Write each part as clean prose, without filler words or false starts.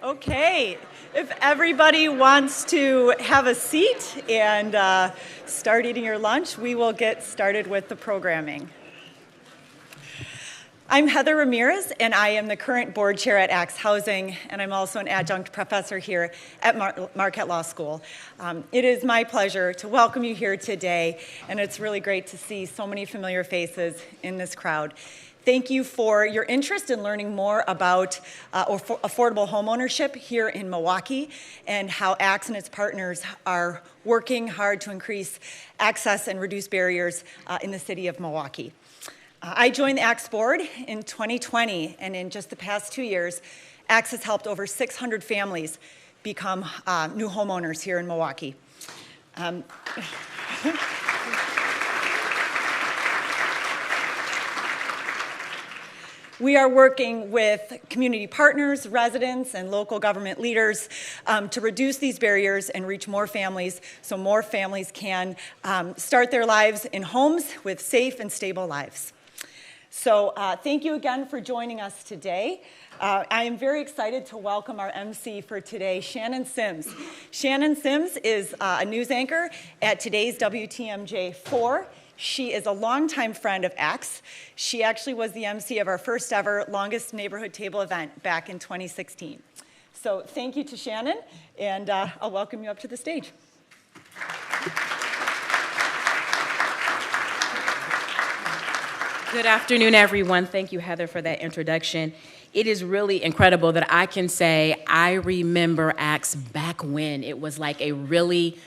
Okay, if everybody wants to have a seat and start eating your lunch, we will get started with the programming. I'm Heather Ramirez, and I am the current board chair at Axe Housing, and I'm also an adjunct professor here at Marquette Law School. It is my pleasure to welcome you here today, and it's really great to see so many familiar faces in this crowd. Thank you for your interest in learning more about affordable homeownership here in Milwaukee and how Axe and its partners are working hard to increase access and reduce barriers in the city of Milwaukee. I joined the Axe board in 2020, and in just the past 2 years, Axe has helped over 600 families become new homeowners here in Milwaukee. We are working with community partners, residents, and local government leaders to reduce these barriers and reach more families so more families can start their lives in homes with safe and stable lives. So thank you again for joining us today. I am very excited to welcome our MC for today, Shannon Sims. Shannon Sims is a news anchor at today's WTMJ4. She is a longtime friend of Axe. She actually was the MC of our first ever longest neighborhood table event back in 2016. So thank you to Shannon, and I'll welcome you up to the stage. Good afternoon, everyone. Thank you, Heather, for that introduction. It is really incredible that I can say I remember Axe back when it was like a really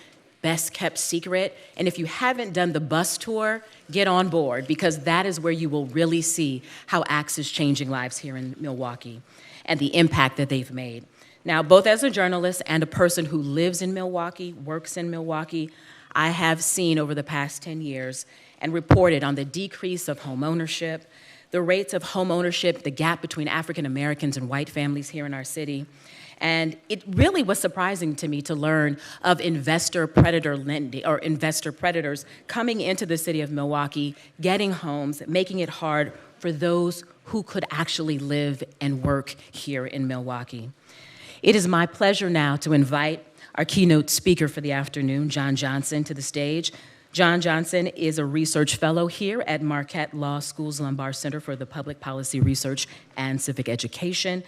best kept secret. And if you haven't done the bus tour, get on board, because that is where you will really see how Axe is changing lives here in Milwaukee and the impact that they've made. Now, both as a journalist and a person who lives in Milwaukee, works in Milwaukee, I have seen over the past 10 years and reported on the decrease of home ownership, the rates of home ownership, the gap between African Americans and white families here in our city. And it really was surprising to me to learn of investor predator lending, or investor predators coming into the city of Milwaukee, getting homes, making it hard for those who could actually live and work here in Milwaukee. It is my pleasure now to invite our keynote speaker for the afternoon, John Johnson, to the stage. John Johnson is a research fellow here at Marquette Law School's Lombard Center for the Public Policy Research and Civic Education.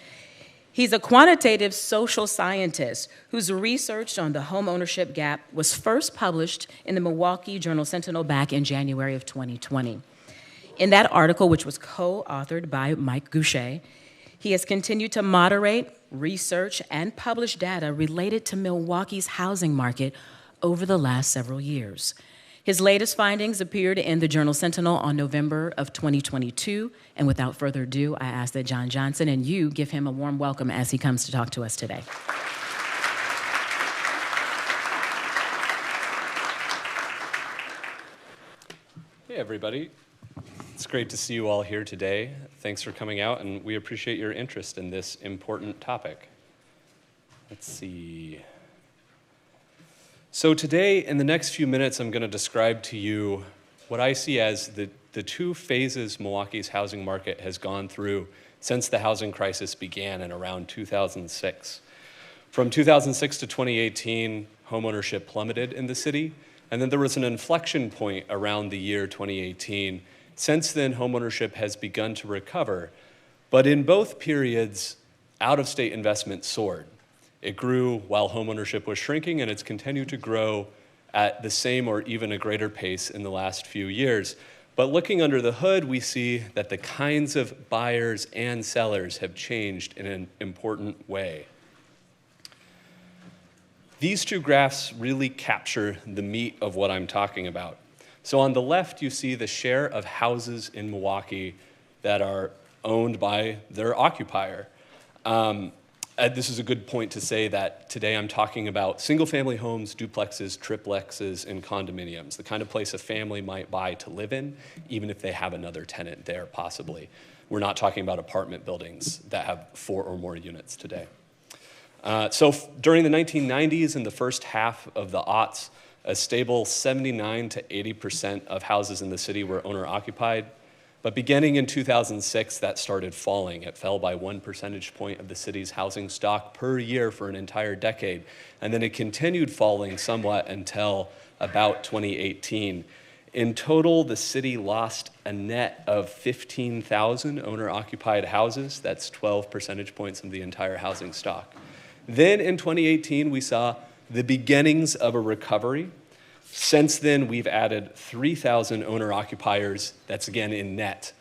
He's a quantitative social scientist whose research on the home ownership gap was first published in the Milwaukee Journal-Sentinel back in January of 2020. In that article, which was co-authored by Mike Goucher, he has continued to moderate, research, and publish data related to Milwaukee's housing market over the last several years. His latest findings appeared in the Journal-Sentinel on November of 2022, and without further ado, I ask that John Johnson and you give him a warm welcome as he comes to talk to us today. Hey, everybody. It's great to see you all here today. Thanks for coming out, and we appreciate your interest in this important topic. Let's see. So today, in the next few minutes, I'm going to describe to you what I see as the two phases Milwaukee's housing market has gone through since the housing crisis began in around 2006. From 2006 to 2018, homeownership plummeted in the city, and then there was an inflection point around the year 2018. Since then, homeownership has begun to recover, but in both periods, out-of-state investment soared. It grew while homeownership was shrinking, and it's continued to grow at the same or even a greater pace in the last few years. But looking under the hood, we see that the kinds of buyers and sellers have changed in an important way. These two graphs really capture the meat of what I'm talking about. So on the left, you see the share of houses in Milwaukee that are owned by their occupier. This is a good point to say that today I'm talking about single-family homes, duplexes, triplexes, and condominiums, the kind of place a family might buy to live in, even if they have another tenant there, possibly. We're not talking about apartment buildings that have 4 or more units today. During the 1990s and the first half of the aughts, a stable 79 to 80% of houses in the city were owner-occupied. But beginning in 2006, that started falling. It fell by 1 percentage point of the city's housing stock per year for an entire decade. And then it continued falling somewhat until about 2018. In total, the city lost a net of 15,000 owner-occupied houses. That's 12 percentage points of the entire housing stock. Then in 2018, we saw the beginnings of a recovery. Since then, we've added 3,000 owner-occupiers, that's again in net,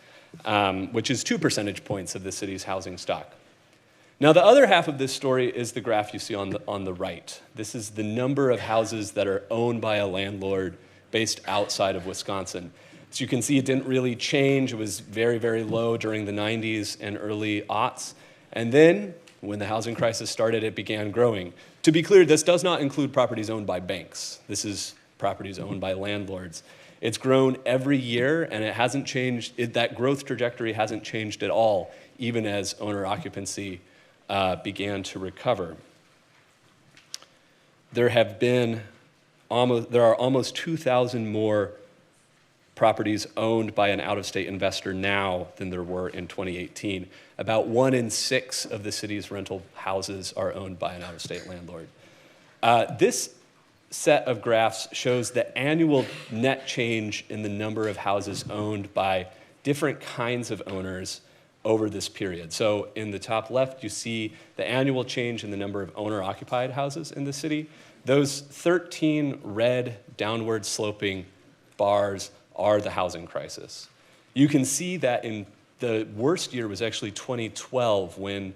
which is 2 percentage points of the city's housing stock. Now, the other half of this story is the graph you see on the right. This is the number of houses that are owned by a landlord based outside of Wisconsin. As you can see, it didn't really change. It was very, very low during the 90s and early aughts. And then, when the housing crisis started, it began growing. To be clear, this does not include properties owned by banks. This is properties owned by landlords. It's grown every year, and it hasn't changed. That growth trajectory hasn't changed at all, even as owner occupancy began to recover. There are almost 2,000 more properties owned by an out-of-state investor now than there were in 2018. About 1 in 6 of the city's rental houses are owned by an out-of-state landlord. This set of graphs shows the annual net change in the number of houses owned by different kinds of owners over this period. So in the top left, you see the annual change in the number of owner-occupied houses in the city. Those 13 red downward sloping bars are the housing crisis. You can see that in the worst year was actually 2012, when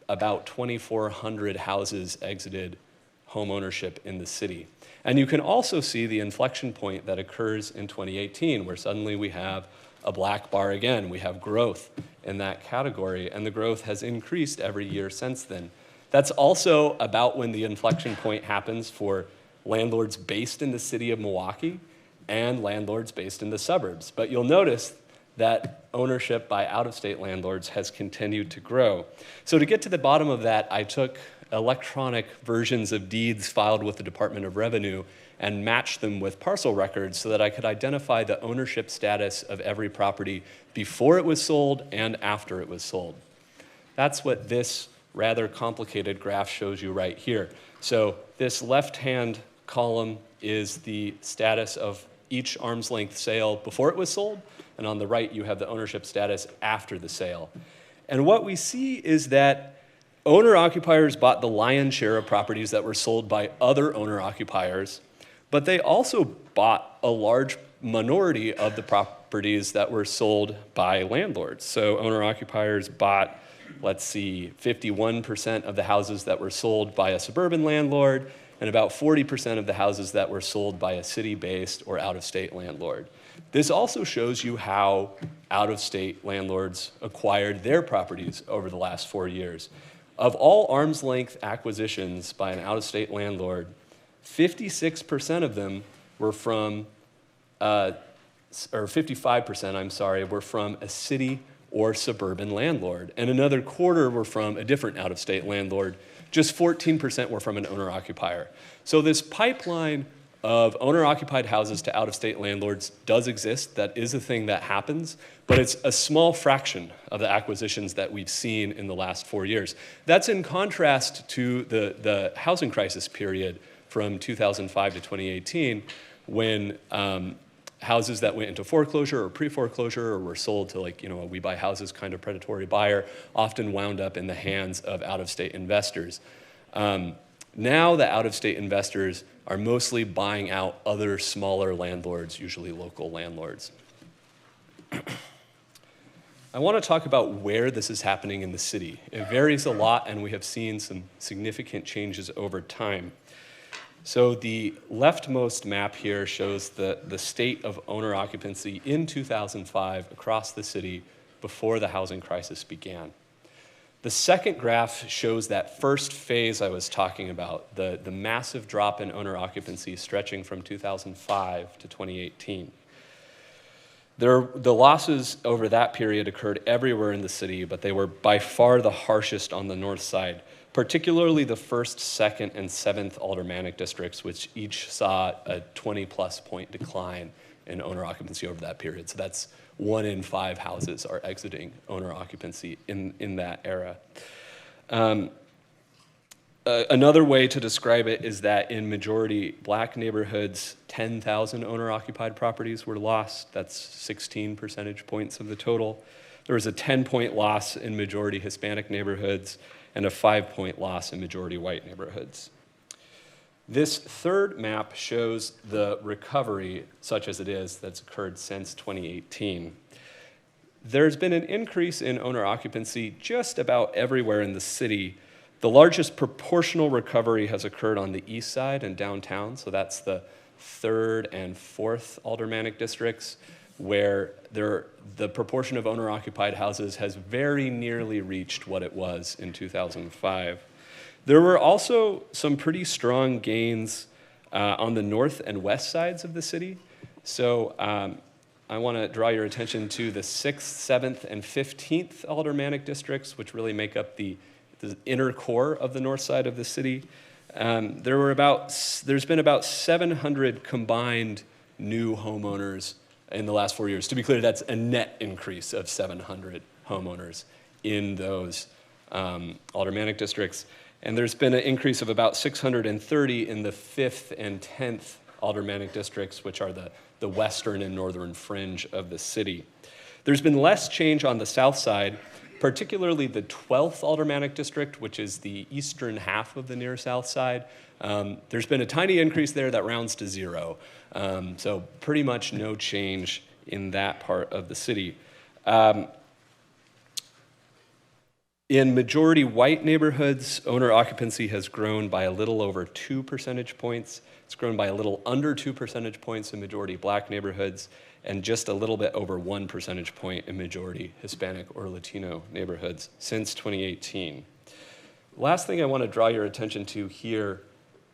about 2,400 houses exited home ownership in the city. And you can also see the inflection point that occurs in 2018, where suddenly we have a black bar again. We have growth in that category, and the growth has increased every year since then. That's also about when the inflection point happens for landlords based in the city of Milwaukee and landlords based in the suburbs. But you'll notice that ownership by out-of-state landlords has continued to grow. So to get to the bottom of that, I took electronic versions of deeds filed with the Department of Revenue and matched them with parcel records so that I could identify the ownership status of every property before it was sold and after it was sold. That's what this rather complicated graph shows you right here. So this left-hand column is the status of each arm's length sale before it was sold, and on the right you have the ownership status after the sale. And what we see is that owner-occupiers bought the lion's share of properties that were sold by other owner-occupiers, but they also bought a large minority of the properties that were sold by landlords. So owner-occupiers bought, let's see, 51% of the houses that were sold by a suburban landlord, and about 40% of the houses that were sold by a city-based or out-of-state landlord. This also shows you how out-of-state landlords acquired their properties over the last 4 years. Of all arm's length acquisitions by an out-of-state landlord, 56% of them were from, or 55%, I'm sorry, were from a city or suburban landlord, and another quarter were from a different out-of-state landlord. Just 14% were from an owner-occupier. So this pipeline of owner-occupied houses to out-of-state landlords does exist. That is a thing that happens, but it's a small fraction of the acquisitions that we've seen in the last 4 years. That's in contrast to the housing crisis period from 2005 to 2018, when houses that went into foreclosure or pre-foreclosure or were sold to, like, a we buy houses kind of predatory buyer often wound up in the hands of out-of-state investors. Now the out-of-state investors are mostly buying out other smaller landlords, usually local landlords. I want to talk about where this is happening in the city. It varies a lot, and we have seen some significant changes over time. So the leftmost map here shows the state of owner occupancy in 2005 across the city before the housing crisis began. The second graph shows that first phase I was talking about, the massive drop in owner occupancy stretching from 2005 to 2018. The losses over that period occurred everywhere in the city, but they were by far the harshest on the north side, particularly the 1st, 2nd, and 7th aldermanic districts, which each saw a 20-plus point decline in owner occupancy over that period. So that's 1 in 5 houses are exiting owner occupancy in that era. Another way to describe it is that in majority black neighborhoods, 10,000 owner-occupied properties were lost. That's 16 percentage points of the total. There was a 10-point loss in majority Hispanic neighborhoods and a 5-point loss in majority white neighborhoods. This third map shows the recovery, such as it is, that's occurred since 2018. There's been an increase in owner occupancy just about everywhere in the city. The largest proportional recovery has occurred on the east side and downtown, so that's the 3rd and 4th aldermanic districts, where the proportion of owner-occupied houses has very nearly reached what it was in 2005. There were also some pretty strong gains on the north and west sides of the city. So I want to draw your attention to the 6th, 7th, and 15th aldermanic districts, which really make up the inner core of the north side of the city. There's been about 700 combined new homeowners in the last 4 years. To be clear, that's a net increase of 700 homeowners in those aldermanic districts. And there's been an increase of about 630 in the 5th and 10th aldermanic districts, which are the western and northern fringe of the city. There's been less change on the south side, particularly the 12th aldermanic district, which is the eastern half of the near south side. There's been a tiny increase there that rounds to 0. So pretty much no change in that part of the city. In majority white neighborhoods, owner occupancy has grown by a little over 2 percentage points. It's grown by a little under 2 percentage points in majority black neighborhoods, and just a little bit over 1 percentage point in majority Hispanic or Latino neighborhoods since 2018. Last thing I want to draw your attention to here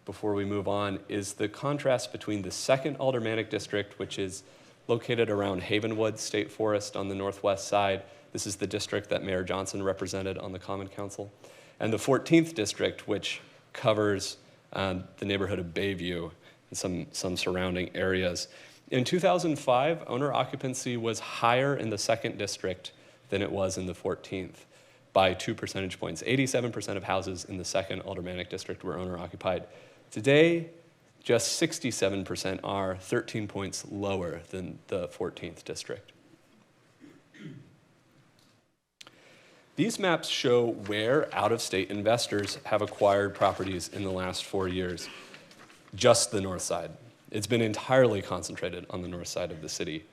before we move on is the contrast between the 2nd aldermanic district, which is located around Havenwood State Forest on the northwest side. This is the district that Mayor Johnson represented on the Common Council, and the 14th district, which covers the neighborhood of Bayview and some surrounding areas. In 2005, owner occupancy was higher in the 2nd district than it was in the 14th by 2 percentage points. 87% of houses in the 2nd aldermanic district were owner occupied. Today, just 67% are, 13 points lower than the 14th district. These maps show where out-of-state investors have acquired properties in the last 4 years, just the north side. It's been entirely concentrated on the north side of the city.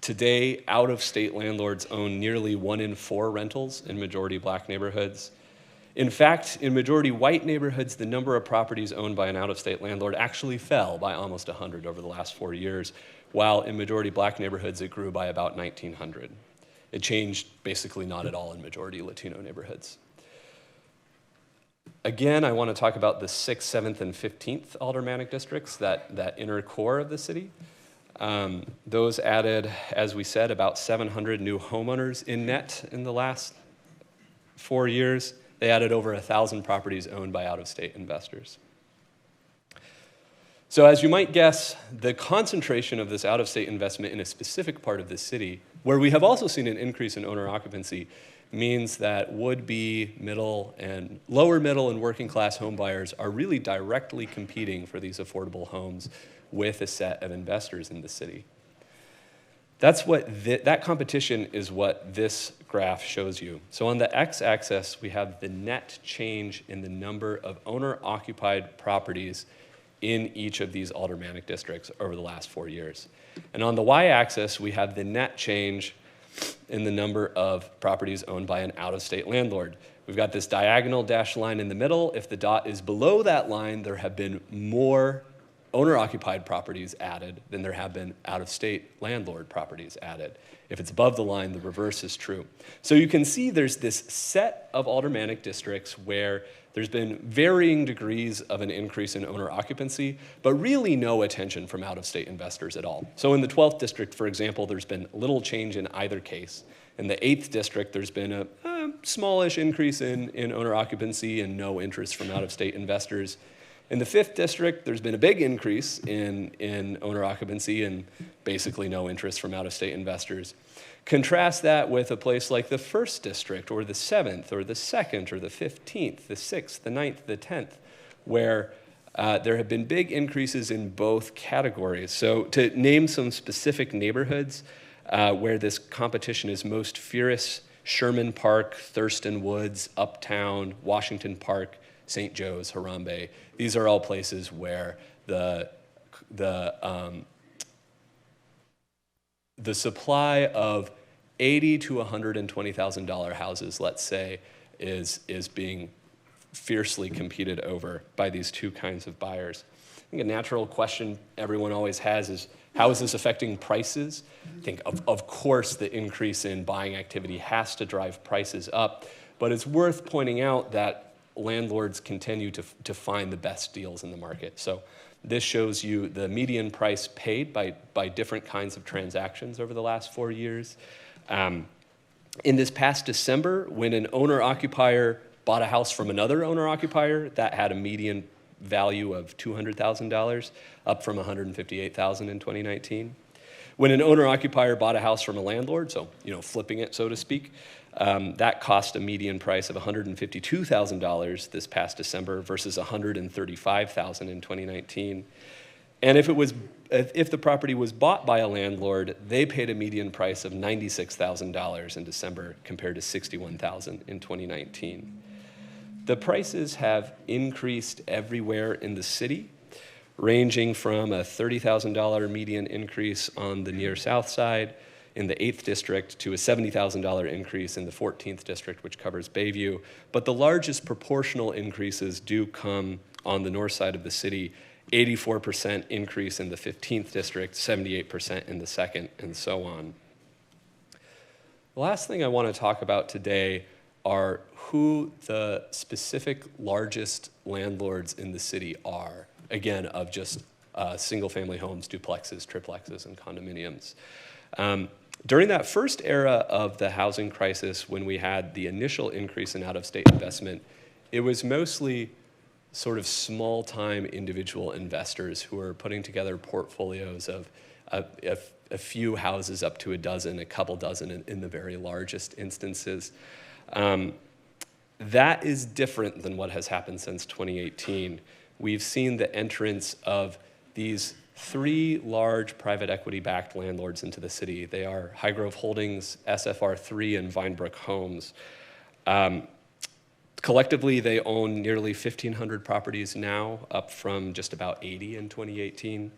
Today, out-of-state landlords own nearly 1 in 4 rentals in majority black neighborhoods. In fact, in majority white neighborhoods, the number of properties owned by an out-of-state landlord actually fell by almost 100 over the last 4 years, while in majority black neighborhoods, it grew by about 1,900. It changed basically not at all in majority Latino neighborhoods. Again, I want to talk about the 6th, 7th, and 15th aldermanic districts, that inner core of the city. Those added, as we said, about 700 new homeowners in net in the last 4 years. They added over 1,000 properties owned by out-of-state investors. So as you might guess, the concentration of this out-of-state investment in a specific part of the city, where we have also seen an increase in owner occupancy, means that would-be middle and lower middle and working class home buyers are really directly competing for these affordable homes with a set of investors in the city. That's what that competition is what this graph shows you. So on the x-axis, we have the net change in the number of owner-occupied properties in each of these aldermanic districts over the last 4 years. And on the y-axis, we have the net change in the number of properties owned by an out-of-state landlord. We've got this diagonal dashed line in the middle. If the dot is below that line, there have been more owner-occupied properties added than there have been out-of-state landlord properties added. If it's above the line, the reverse is true. So you can see there's this set of aldermanic districts where there's been varying degrees of an increase in owner occupancy, but really no attention from out-of-state investors at all. So in the 12th district, for example, there's been little change in either case. In the 8th district, there's been a smallish increase in owner occupancy and no interest from out-of-state investors. In the 5th district, there's been a big increase in owner occupancy and basically no interest from out-of-state investors. Contrast that with a place like the 1st district, or the 7th, or the 2nd, or the 15th, the 6th, the 9th, the 10th, where there have been big increases in both categories. So to name some specific neighborhoods where this competition is most fierce: Sherman Park, Thurston Woods, Uptown, Washington Park, St. Joe's, Harambe. These are all places where the supply of $80,000 to $120,000 houses, let's say, is being fiercely competed over by these two kinds of buyers. I think a natural question everyone always has is, how is this affecting prices? I think, of course, the increase in buying activity has to drive prices up, but it's worth pointing out that landlords continue to find the best deals in the market. So this shows you the median price paid by different kinds of transactions over the last 4 years. In this past December, when an owner-occupier bought a house from another owner-occupier, that had a median value of $200,000, up from $158,000 in 2019. When an owner-occupier bought a house from a landlord, so flipping it, so to speak, that cost a median price of $152,000 this past December versus $135,000 in 2019. And if the property was bought by a landlord, they paid a median price of $96,000 in December compared to $61,000 in 2019. The prices have increased everywhere in the city, ranging from a $30,000 median increase on the near south side in the 8th district to a $70,000 increase in the 14th district, which covers Bayview. But the largest proportional increases do come on the north side of the city: 84% increase in the 15th district, 78% in the 2nd, and so on. The last thing I want to talk about today are who the specific largest landlords in the city are, again, of just single-family homes, duplexes, triplexes, and condominiums. During that first era of the housing crisis, when we had the initial increase in out-of-state investment, it was mostly sort of small-time individual investors who are putting together portfolios of a few houses up to a dozen, a couple dozen in the very largest instances. That is different than what has happened since 2018. We've seen the entrance of these 3 large private equity-backed landlords into the city. They are Highgrove Holdings, SFR3, and Vinebrook Homes. Collectively, they own nearly 1,500 properties now, up from just about 80 in 2018.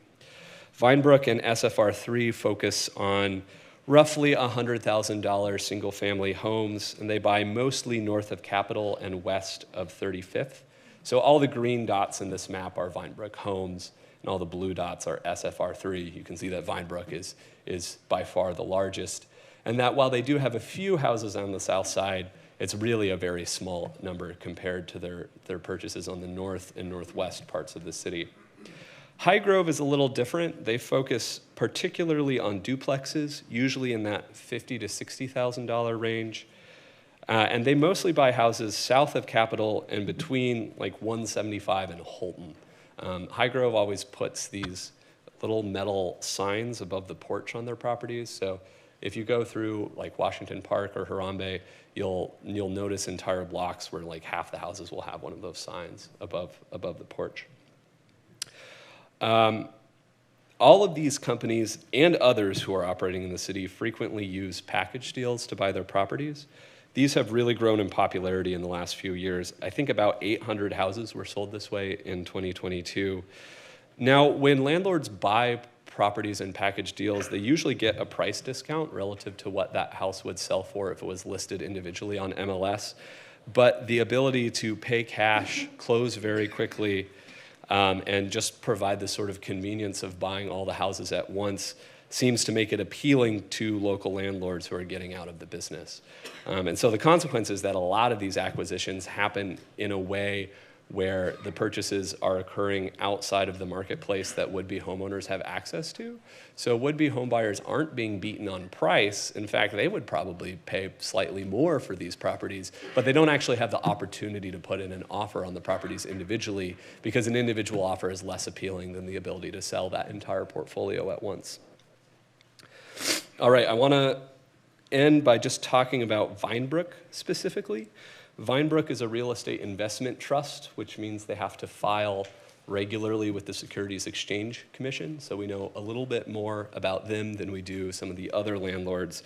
Vinebrook and SFR3 focus on roughly $100,000 single-family homes, and they buy mostly north of Capitol and west of 35th. So all the green dots in this map are Vinebrook Homes, and all the blue dots are SFR3. You can see that Vinebrook is by far the largest, and that while they do have a few houses on the south side, it's really a very small number compared to their purchases on the north and northwest parts of the city. Highgrove is a little different. They focus particularly on duplexes, usually in that $50,000 to $60,000 range. And they mostly buy houses south of Capitol and between like 175 and Holton. Highgrove always puts these little metal signs above the porch on their properties. So if you go through like Washington Park or Harambe, you'll notice entire blocks where like half the houses will have one of those signs above the porch. All of these companies and others who are operating in the city frequently use package deals to buy their properties. These have really grown in popularity in the last few years. I think about 800 houses were sold this way in 2022. Now, when landlords buy properties in package deals, they usually get a price discount relative to what that house would sell for if it was listed individually on MLS. But the ability to pay cash, close very quickly, and just provide the sort of convenience of buying all the houses at once seems to make it appealing to local landlords who are getting out of the business. And so the consequence is that a lot of these acquisitions happen in a way where the purchases are occurring outside of the marketplace that would-be homeowners have access to. So would-be homebuyers aren't being beaten on price. In fact, they would probably pay slightly more for these properties, but they don't actually have the opportunity to put in an offer on the properties individually, because an individual offer is less appealing than the ability to sell that entire portfolio at once. All right, I want to end by just talking about Vinebrook specifically. Vinebrook is a real estate investment trust, which means they have to file regularly with the Securities Exchange Commission, so we know a little bit more about them than we do some of the other landlords.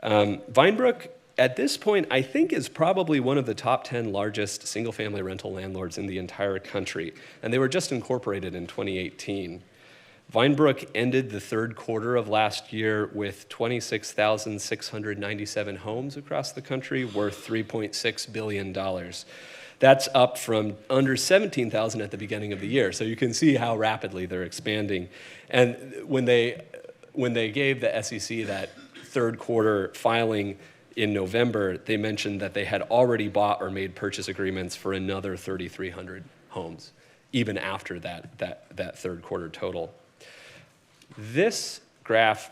Vinebrook, at this point, I think is probably one of the top 10 largest single-family rental landlords in the entire country, and they were just incorporated in 2018. Vinebrook ended the third quarter of last year with 26,697 homes across the country, worth $3.6 billion. That's up from under 17,000 at the beginning of the year. So you can see how rapidly they're expanding. And when they gave the SEC that third quarter filing in November, they mentioned that they had already bought or made purchase agreements for another 3,300 homes, even after that third quarter total. This graph,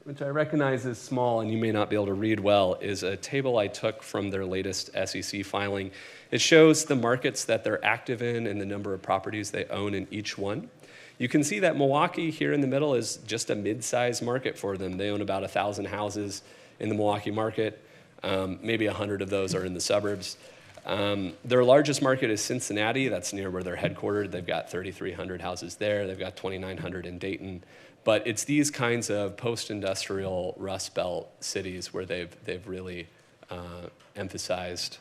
which I recognize is small and you may not be able to read well, is a table I took from their latest SEC filing. It shows the markets that they're active in and the number of properties they own in each one. You can see that Milwaukee here in the middle is just a mid-sized market for them. They own about 1,000 houses in the Milwaukee market. Maybe 100 of those are in the suburbs. Their largest market is Cincinnati. That's near where they're headquartered. They've got 3,300 houses there. They've got 2,900 in Dayton. But it's these kinds of post-industrial Rust Belt cities where they've really emphasized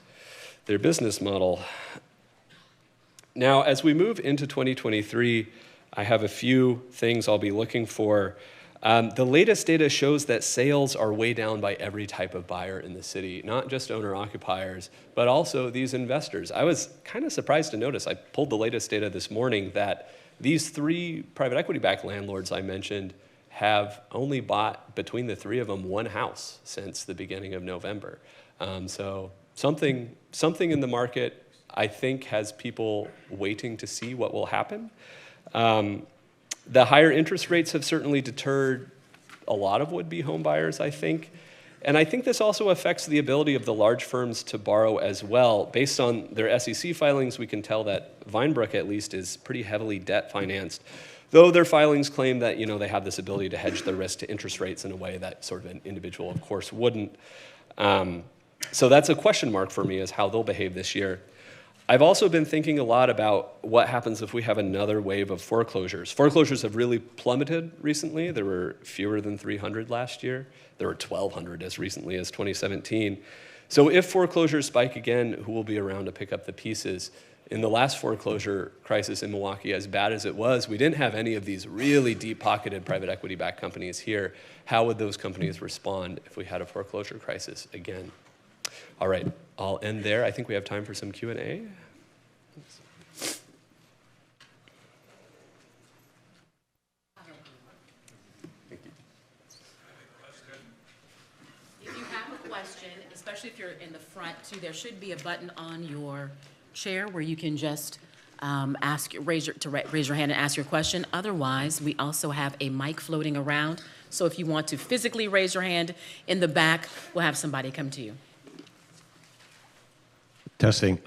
their business model. Now, as we move into 2023, I have a few things I'll be looking for. The latest data shows that sales are way down by every type of buyer in the city, not just owner-occupiers, but also these investors. I was kind of surprised to notice, I pulled the latest data this morning, that these three private equity-backed landlords I mentioned have only bought, between the three of them, one house since the beginning of November. So something in the market, I think, has people waiting to see what will happen. The higher interest rates have certainly deterred a lot of would-be home buyers, I think. And I think this also affects the ability of the large firms to borrow as well. Based on their SEC filings, we can tell that Vinebrook, at least, is pretty heavily debt financed, though their filings claim that they have this ability to hedge their risk to interest rates in a way that sort of an individual, of course, wouldn't. So that's a question mark for me, is how they'll behave this year. I've also been thinking a lot about what happens if we have another wave of foreclosures. Foreclosures have really plummeted recently. There were fewer than 300 last year. There were 1,200 as recently as 2017. So if foreclosures spike again, who will be around to pick up the pieces? In the last foreclosure crisis in Milwaukee, as bad as it was, we didn't have any of these really deep-pocketed private equity-backed companies here. How would those companies respond if we had a foreclosure crisis again? All right, I'll end there. I think we have time for some Q&A. If you have a question, especially if you're in the front too, there should be a button on your chair where you can just raise your hand and ask your question. Otherwise, we also have a mic floating around. So if you want to physically raise your hand in the back, we'll have somebody come to you. Testing.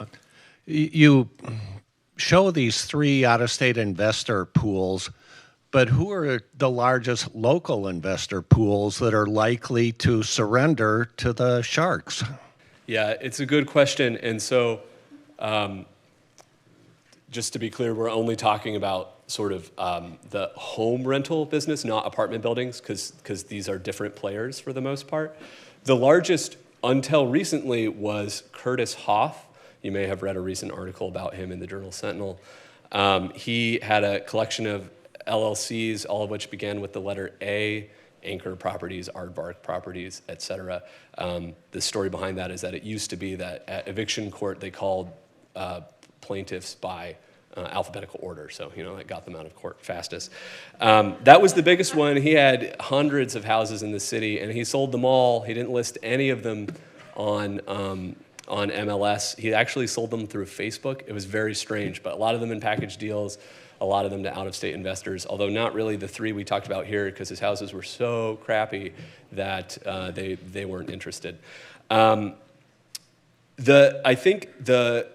You show these three out-of-state investor pools, but who are the largest local investor pools that are likely to surrender to the sharks? Yeah, it's a good question. And so just to be clear, we're only talking about sort of the home rental business, not apartment buildings, because these are different players for the most part. The largest, until recently, was Curtis Hoff. You may have read a recent article about him in the Journal Sentinel. He had a collection of LLCs, all of which began with the letter A: Anchor Properties, Aardvark Properties, et cetera. The story behind that is that it used to be that at eviction court, they called plaintiffs by alphabetical order, so it got them out of court fastest. That was the biggest one. He had hundreds of houses in the city, and he sold them all. He didn't list any of them on on MLS. He actually sold them through Facebook. It was very strange, but a lot of them in package deals, a lot of them to out-of-state investors, although not really the three we talked about here because his houses were so crappy that they weren't interested. I think the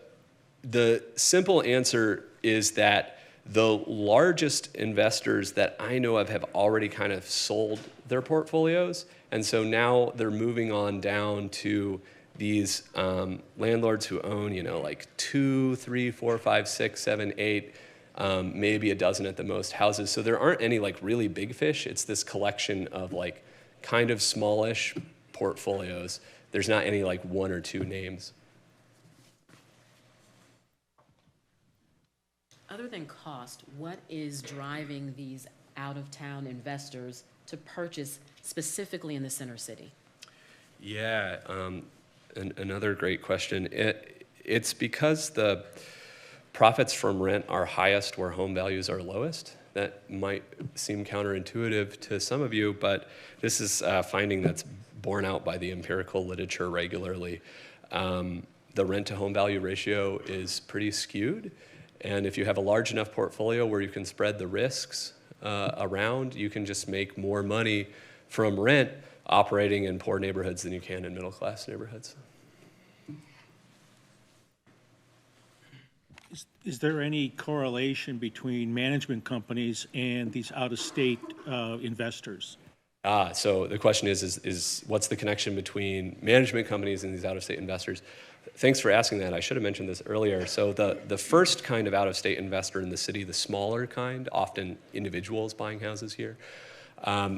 simple answer is that the largest investors that I know of have already kind of sold their portfolios, and so now they're moving on down to these landlords who own, like 2, 3, 4, 5, 6, 7, 8, maybe a dozen at the most houses. So there aren't any like really big fish. It's this collection of like kind of smallish portfolios. There's not any like one or two names. Other than cost, what is driving these out-of-town investors to purchase specifically in the center city? Yeah, another great question. It's because the profits from rent are highest where home values are lowest. That might seem counterintuitive to some of you, but this is a finding that's borne out by the empirical literature regularly. The rent-to-home value ratio is pretty skewed. And if you have a large enough portfolio where you can spread the risks around, you can just make more money from rent operating in poor neighborhoods than you can in middle-class neighborhoods. Is there any correlation between management companies and these out-of-state investors? So the question is what's the connection between management companies and these out-of-state investors? Thanks for asking that. I should have mentioned this earlier. So the first kind of out-of-state investor in the city, the smaller kind, often individuals buying houses here,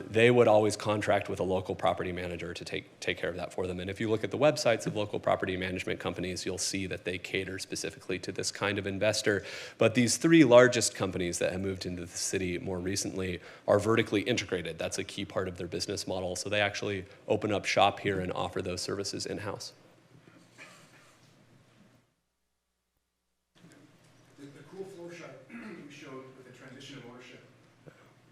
they would always contract with a local property manager to take care of that for them. And if you look at the websites of local property management companies, you'll see that they cater specifically to this kind of investor. But these three largest companies that have moved into the city more recently are vertically integrated. That's a key part of their business model. So they actually open up shop here and offer those services in-house. The cool flow chart you showed with the transition of ownership,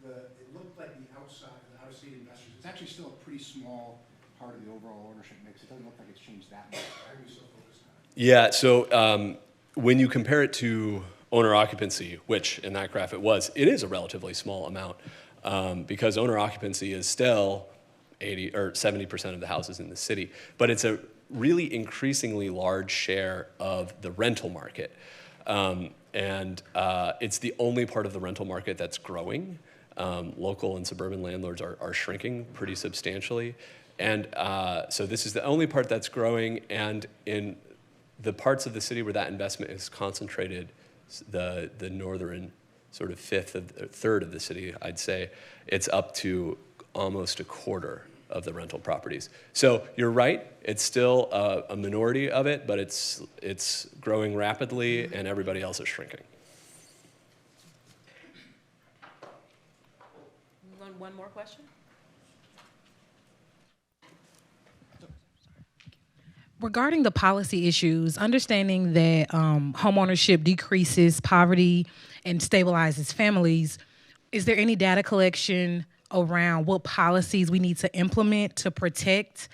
it looked like the out-of-state investors. It's actually still a pretty small part of the overall ownership mix. It doesn't look like it's changed that much. Why are we so focused on it? Yeah, so when you compare it to owner occupancy, which in that graph it is a relatively small amount because owner occupancy is still 80 or 70% of the houses in the city, but it's a really increasingly large share of the rental market. And it's the only part of the rental market that's growing. Local and suburban landlords are shrinking pretty substantially. And so this is the only part that's growing, and in the parts of the city where that investment is concentrated, the northern sort of third of the city, I'd say, it's up to almost a quarter of the rental properties. So you're right, it's still a minority of it, but it's growing rapidly and everybody else is shrinking. One more question? Regarding the policy issues, understanding that homeownership decreases poverty and stabilizes families, is there any data collection around what policies we need to implement to protect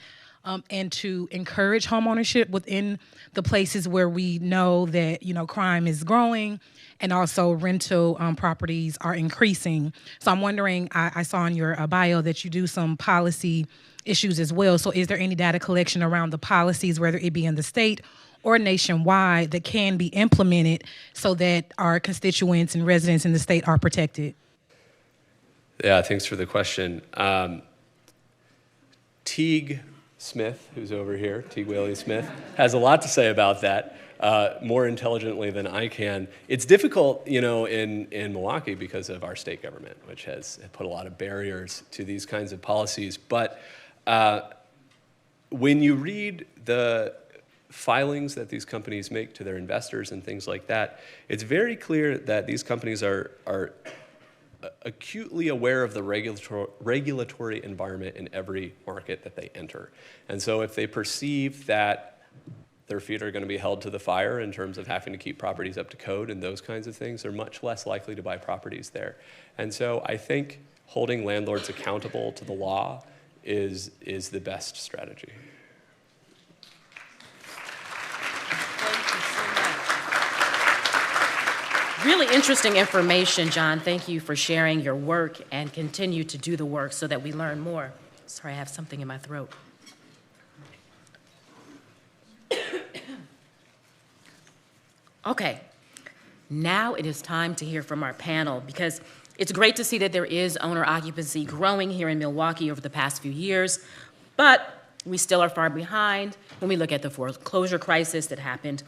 and to encourage homeownership within the places where we know that, crime is growing and also rental properties are increasing? So I'm wondering, I saw in your bio that you do some policy issues as well. So is there any data collection around the policies, whether it be in the state or nationwide, that can be implemented so that our constituents and residents in the state are protected? Yeah, thanks for the question. Teig Smith, who's over here, Teig Whaley-Smith, has a lot to say about that, more intelligently than I can. It's difficult, in Milwaukee because of our state government, which has put a lot of barriers to these kinds of policies. But when you read the filings that these companies make to their investors and things like that, it's very clear that these companies are acutely aware of the regulatory environment in every market that they enter. And so if they perceive that their feet are going to be held to the fire in terms of having to keep properties up to code and those kinds of things, they're much less likely to buy properties there. And so I think holding landlords accountable to the law is the best strategy. Really interesting information, John. Thank you for sharing your work and continue to do the work so that we learn more. Sorry, I have something in my throat. Okay, now it is time to hear from our panel because it's great to see that there is owner occupancy growing here in Milwaukee over the past few years, but we still are far behind when we look at the foreclosure crisis that happened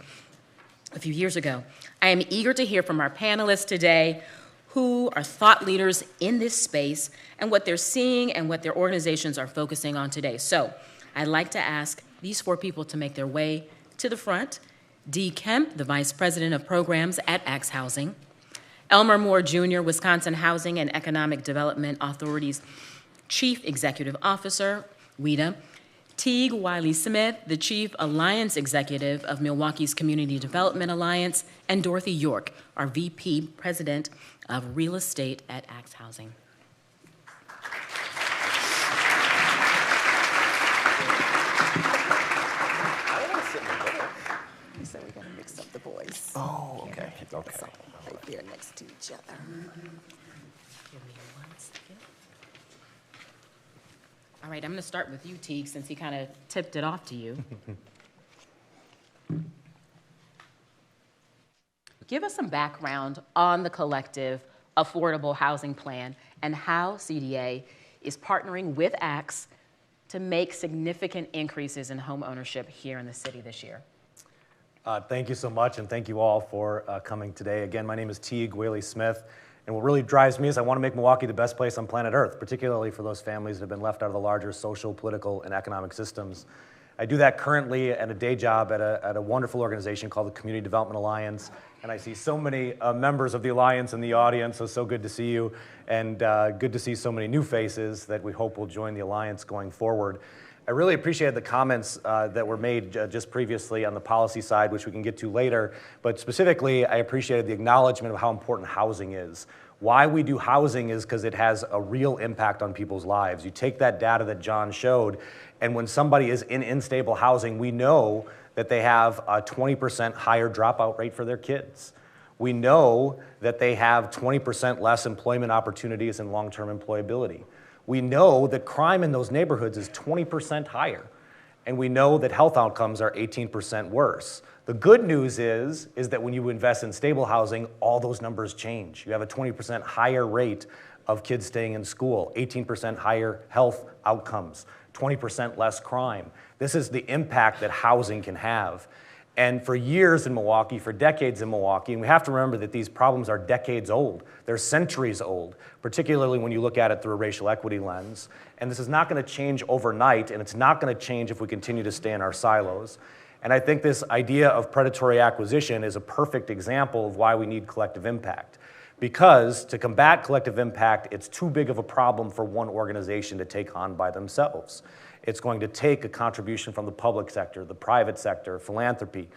a few years ago. I am eager to hear from our panelists today who are thought leaders in this space and what they're seeing and what their organizations are focusing on today. So I'd like to ask these 4 people to make their way to the front. D. Kemp, the Vice President of Programs at Axe Housing. Elmer Moore Jr., Wisconsin Housing and Economic Development Authority's Chief Executive Officer, WEDA. Teig Whaley-Smith, the Chief Alliance Executive of Milwaukee's Community Development Alliance, and Dorothy York, our VP President of Real Estate at Axe Housing. So we're gonna mix up the boys. Oh, okay. Okay. So right there next to each other. Give me 1 second. All right, I'm going to start with you, Teig, since he kind of tipped it off to you. Give us some background on the collective affordable housing plan and how CDA is partnering with Axe to make significant increases in home ownership here in the city this year. Thank you so much, and thank you all for coming today. Again, my name is Teig Whaley-Smith, and what really drives me is I want to make Milwaukee the best place on planet Earth, particularly for those families that have been left out of the larger social, political, and economic systems. I do that currently at a day job at a wonderful organization called the Community Development Alliance, and I see so many members of the Alliance in the audience, so good to see you, and good to see so many new faces that we hope will join the Alliance going forward. I really appreciated the comments that were made just previously on the policy side, which we can get to later, but specifically, I appreciated the acknowledgement of how important housing is. Why we do housing is because it has a real impact on people's lives. You take that data that John showed, and when somebody is in unstable housing, we know that they have a 20% higher dropout rate for their kids. We know that they have 20% less employment opportunities and long-term employability. We know that crime in those neighborhoods is 20% higher, and we know that health outcomes are 18% worse. The good news is that when you invest in stable housing, all those numbers change. You have a 20% higher rate of kids staying in school, 18% higher health outcomes, 20% less crime. This is the impact that housing can have. And for years in Milwaukee, for decades in Milwaukee, and we have to remember that these problems are decades old. They're centuries old, particularly when you look at it through a racial equity lens. And this is not going to change overnight, and it's not going to change if we continue to stay in our silos. And I think this idea of predatory acquisition is a perfect example of why we need collective impact. Because to combat collective impact, it's too big of a problem for one organization to take on by themselves. It's going to take a contribution from the public sector, the private sector, philanthropy,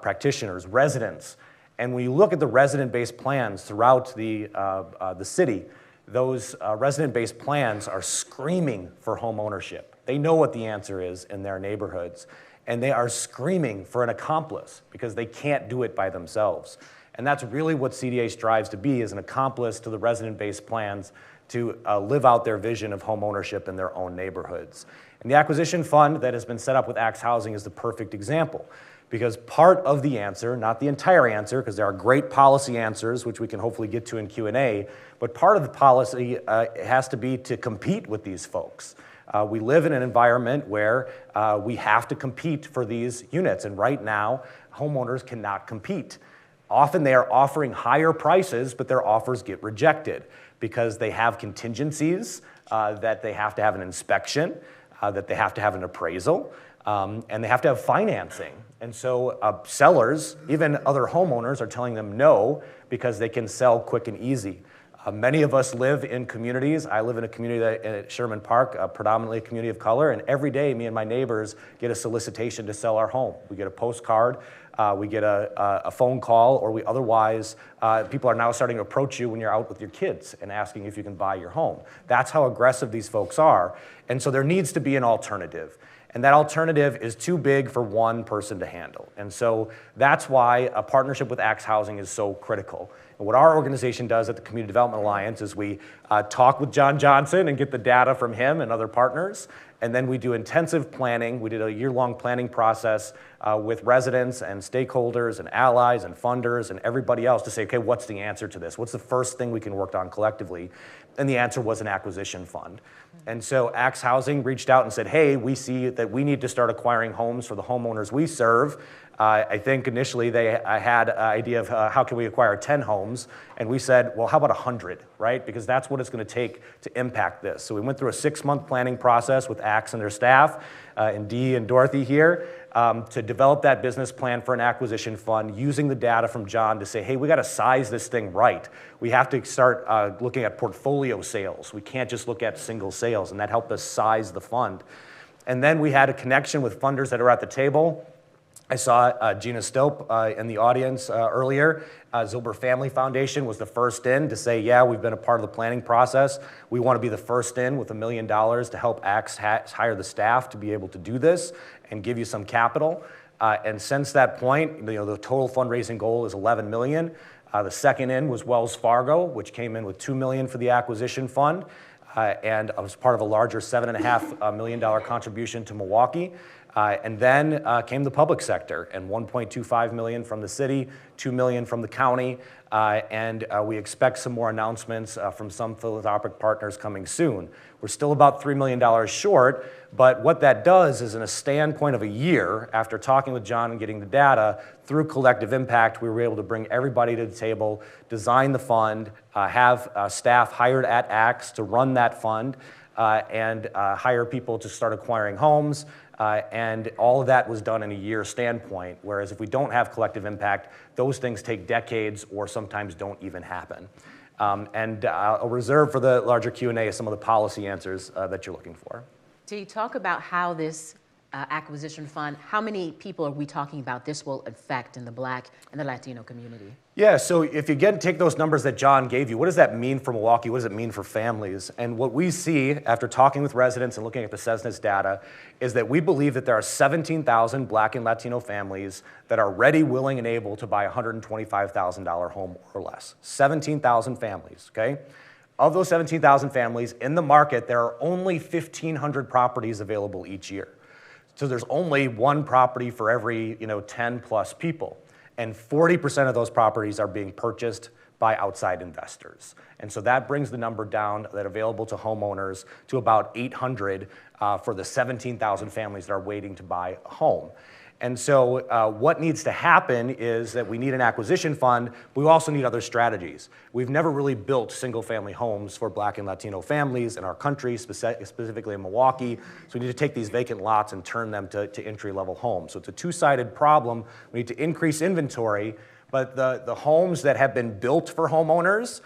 practitioners, residents. And when you look at the resident-based plans throughout the city, those resident-based plans are screaming for home ownership. They know what the answer is in their neighborhoods, and they are screaming for an accomplice because they can't do it by themselves. And that's really what CDA strives to be, is an accomplice to the resident-based plans to live out their vision of home ownership in their own neighborhoods. And the acquisition fund that has been set up with Axe Housing is the perfect example, because part of the answer, not the entire answer, because there are great policy answers, which we can hopefully get to in Q&A, but part of the policy has to be to compete with these folks. We live in an environment where we have to compete for these units, and right now, homeowners cannot compete. Often they are offering higher prices, but their offers get rejected because they have contingencies, that they have to have an inspection, that they have to have an appraisal, and they have to have financing. And so sellers, even other homeowners, are telling them no because they can sell quick and easy. Many of us live in communities. I live in a community at Sherman Park, predominantly a community of color, and every day me and my neighbors get a solicitation to sell our home. We get a postcard, we get a phone call, or we otherwise, people are now starting to approach you when you're out with your kids and asking if you can buy your home. That's how aggressive these folks are, and so there needs to be an alternative. And that alternative is too big for one person to handle. And so that's why a partnership with Axe Housing is so critical. And what our organization does at the Community Development Alliance is we talk with John Johnson and get the data from him and other partners. And then we do intensive planning. We did a year-long planning process with residents and stakeholders and allies and funders and everybody else to say, okay, what's the answer to this? What's the first thing we can work on collectively? And the answer was an acquisition fund. And so Axe Housing reached out and said, hey, we see that we need to start acquiring homes for the homeowners we serve. I think initially I had an idea of how can we acquire 10 homes, and we said, well, how about 100, right? Because that's what it's going to take to impact this. So we went through a 6-month planning process with Axe and their staff, and Dee and Dorothy here, to develop that business plan for an acquisition fund, using the data from John to say, hey, we got to size this thing right. We have to start looking at portfolio sales. We can't just look at single sales, and that helped us size the fund. And then we had a connection with funders that are at the table. I saw Gina Stope in the audience earlier. Zilber Family Foundation was the first in to say, yeah, we've been a part of the planning process. We want to be the first in with $1 million to help Axe hire the staff to be able to do this and give you some capital. And since that point, the total fundraising goal is $11 million. The second in was Wells Fargo, which came in with $2 million for the acquisition fund. And I was part of a larger $7.5 million contribution to Milwaukee. And then came the public sector, and $1.25 million from the city, $2 million from the county, and we expect some more announcements from some philanthropic partners coming soon. We're still about $3 million short, but what that does is in a standpoint of a year, after talking with John and getting the data, through collective impact, we were able to bring everybody to the table, design the fund, have staff hired at Axe to run that fund, and hire people to start acquiring homes. And all of that was done in a year standpoint, whereas if we don't have collective impact, those things take decades or sometimes don't even happen. And I'll reserve for the larger Q&A some of the policy answers that you're looking for. Do you talk about how this acquisition fund, how many people are we talking about this will affect in the Black and the Latino community? Yeah, so if you take those numbers that John gave you, what does that mean for Milwaukee? What does it mean for families? And what we see after talking with residents and looking at the census data is that we believe that there are 17,000 Black and Latino families that are ready, willing, and able to buy a $125,000 home or less. 17,000 families, okay? Of those 17,000 families in the market, there are only 1,500 properties available each year. So there's only one property for every 10 plus people. And 40% of those properties are being purchased by outside investors. And so that brings the number down that available to homeowners to about 800 for the 17,000 families that are waiting to buy a home. And so what needs to happen is that we need an acquisition fund, but we also need other strategies. We've never really built single-family homes for Black and Latino families in our country, specifically in Milwaukee. So we need to take these vacant lots and turn them to entry-level homes. So it's a two-sided problem. We need to increase inventory, but the homes that have been built for homeowners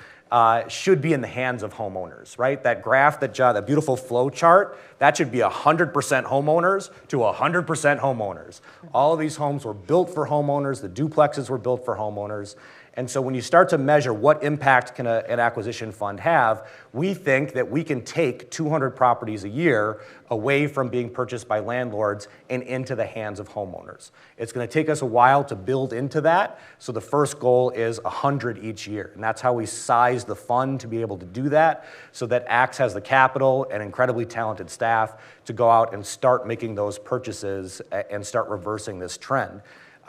should be in the hands of homeowners, right? That graph, that beautiful flow chart, that should be 100% homeowners to 100% homeowners. All of these homes were built for homeowners. The duplexes were built for homeowners. And so when you start to measure what impact can an acquisition fund have, we think that we can take 200 properties a year away from being purchased by landlords and into the hands of homeowners. It's going to take us a while to build into that, so the first goal is 100 each year. And that's how we size the fund to be able to do that, so that Axe has the capital and incredibly talented staff to go out and start making those purchases and start reversing this trend.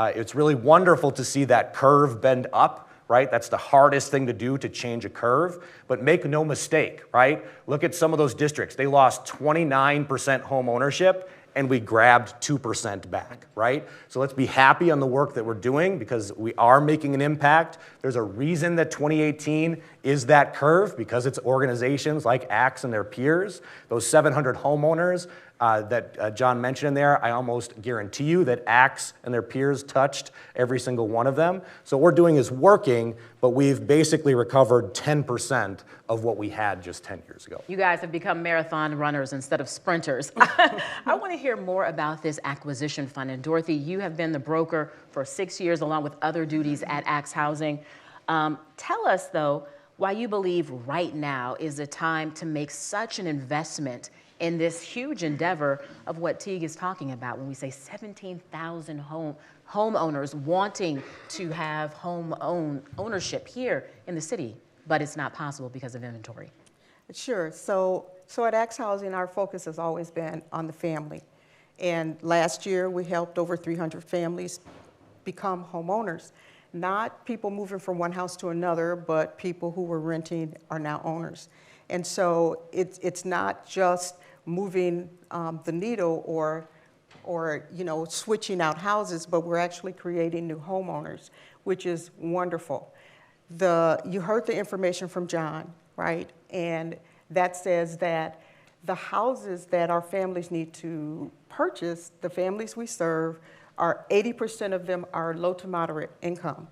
It's really wonderful to see that curve bend up, right? That's the hardest thing to do, to change a curve. But make no mistake, right? Look at some of those districts. They lost 29% home ownership, and we grabbed 2% back, right? So let's be happy on the work that we're doing, because we are making an impact. There's a reason that 2018 is that curve, because it's organizations like Axe and their peers, those 700 homeowners that John mentioned in there. I almost guarantee you that Axe and their peers touched every single one of them. So what we're doing is working, but we've basically recovered 10% of what we had just 10 years ago. You guys have become marathon runners instead of sprinters. I want to hear more about this acquisition fund. And Dorothy, you have been the broker for 6 years along with other duties at Axe Housing. Tell us, though, why you believe right now is the time to make such an investment in this huge endeavor of what Teig is talking about when we say 17,000 homeowners wanting to have ownership here in the city, but it's not possible because of inventory. Sure. So at Axe Housing, our focus has always been on the family. And last year, we helped over 300 families become homeowners. Not people moving from one house to another, but people who were renting are now owners. And so it's not just moving the needle or switching out houses, but we're actually creating new homeowners, which is wonderful. You heard the information from John, right? And that says that the houses that our families need to purchase, the families we serve, 80% of them are low to moderate income.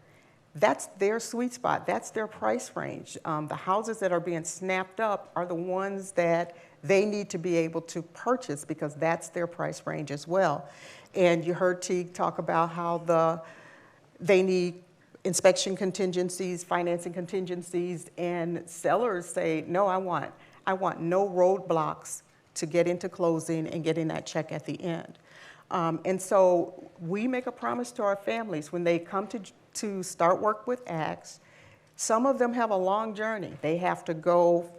That's their sweet spot. That's their price range. The houses that are being snapped up are the ones that they need to be able to purchase because that's their price range as well. And you heard Teig talk about how they need inspection contingencies, financing contingencies, and sellers say, no, I want no roadblocks to get into closing and getting that check at the end. And so we make a promise to our families when they come to start work with Axe. Some of them have a long journey. They have to go,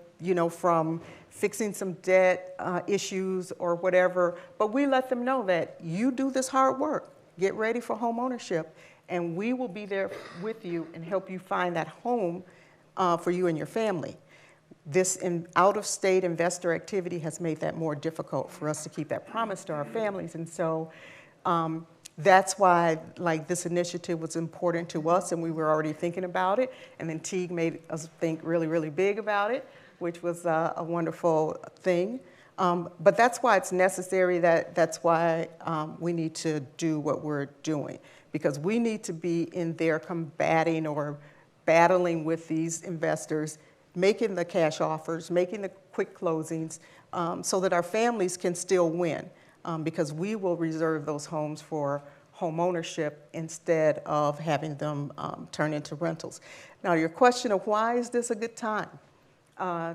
from fixing some debt issues or whatever, but we let them know that you do this hard work. Get ready for home ownership, and we will be there with you and help you find that home for you and your family. This out-of-state investor activity has made that more difficult for us to keep that promise to our families. And so that's why this initiative was important to us, and we were already thinking about it. And then Teig made us think really, really big about it, which was a wonderful thing. But that's why it's necessary, that's why we need to do what we're doing, because we need to be in there combating or battling with these investors, making the cash offers, making the quick closings, so that our families can still win, because we will reserve those homes for home ownership instead of having them turn into rentals. Now, your question of why is this a good time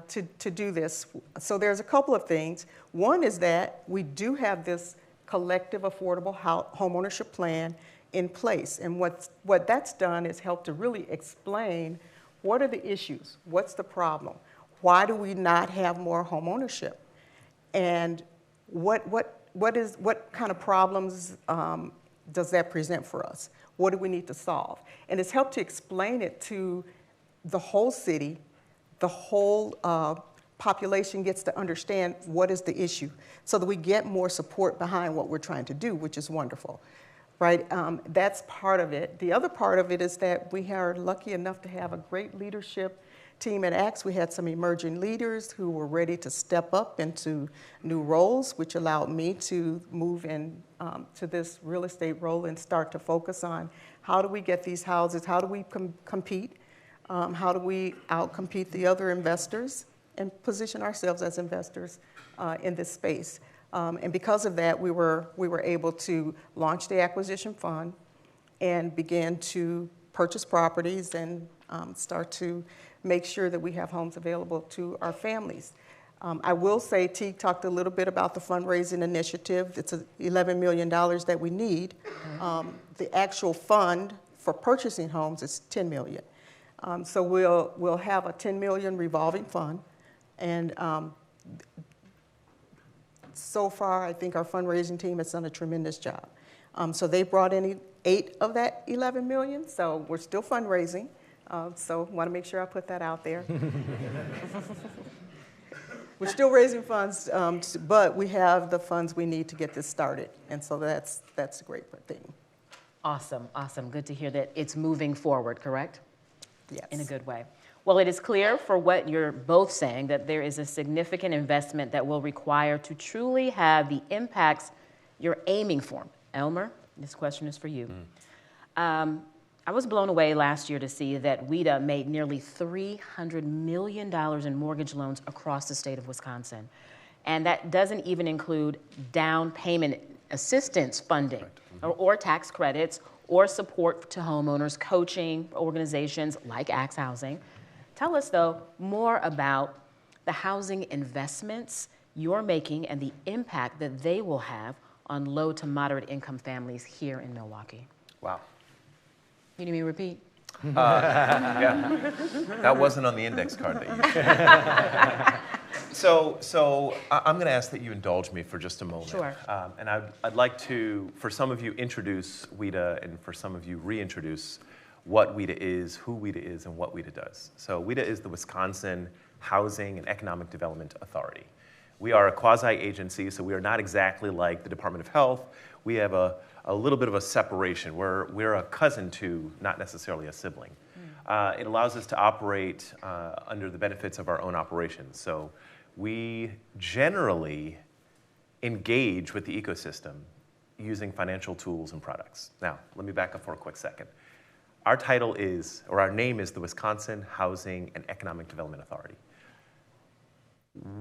to do this? So there's a couple of things. One is that we do have this collective affordable home ownership plan in place, and what that's done is help to really explain what are the issues, what's the problem, why do we not have more home ownership, and what kind of problems does that present for us? What do we need to solve? And it's helped to explain it to the whole city. The whole population gets to understand what is the issue, so that we get more support behind what we're trying to do, which is wonderful, right? That's part of it. The other part of it is that we are lucky enough to have a great leadership team at Axe. We had some emerging leaders who were ready to step up into new roles, which allowed me to move in to this real estate role and start to focus on how do we get these houses, how do we compete, how do we outcompete the other investors and position ourselves as investors in this space. And because of that, we were able to launch the acquisition fund and begin to purchase properties and start to make sure that we have homes available to our families. I will say Teig talked a little bit about the fundraising initiative. It's $11 million that we need. The actual fund for purchasing homes is $10 million. So we'll have a $10 million revolving fund, and so far I think our fundraising team has done a tremendous job. So they brought in 8 of that $11 million, so we're still fundraising. So want to make sure I put that out there. We're still raising funds, but we have the funds we need to get this started, and so that's a great thing. Awesome, awesome. Good to hear that it's moving forward, correct? Yes. In a good way. Well, it is clear for what you're both saying that there is a significant investment that will require to truly have the impacts you're aiming for. Elmer, this question is for you. I was blown away last year to see that WHEDA made nearly $300 million in mortgage loans across the state of Wisconsin. And that doesn't even include down payment assistance funding or tax credits or support to homeowners, coaching organizations like Axe Housing. Tell us, though, more about the housing investments you're making and the impact that they will have on low to moderate income families here in Milwaukee. Wow. You need me to repeat? Yeah. That wasn't on the index card that you So I'm going to ask that you indulge me for just a moment. Sure. And I'd like to, for some of you, introduce WIDA, and for some of you, reintroduce what WIDA is, who WIDA is, and what WIDA does. So WIDA is the Wisconsin Housing and Economic Development Authority. We are a quasi-agency, so we are not exactly like the Department of Health. We have a little bit of a separation. We're a cousin to, not necessarily a sibling. It allows us to operate under the benefits of our own operations. So we generally engage with the ecosystem using financial tools and products. Now, let me back up for a quick second. Our title is, or our name is the Wisconsin Housing and Economic Development Authority.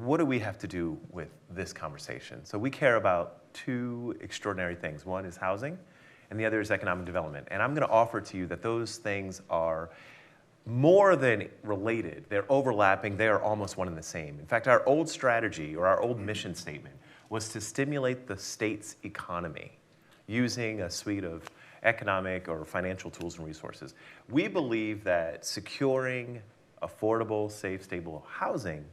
What do we have to do with this conversation? So we care about two extraordinary things. One is housing, and the other is economic development. And I'm going to offer to you that those things are more than related. They're overlapping. They are almost one and the same. In fact, our old strategy, or our old mission statement, was to stimulate the state's economy using a suite of economic or financial tools and resources. We believe that securing affordable, safe, stable housing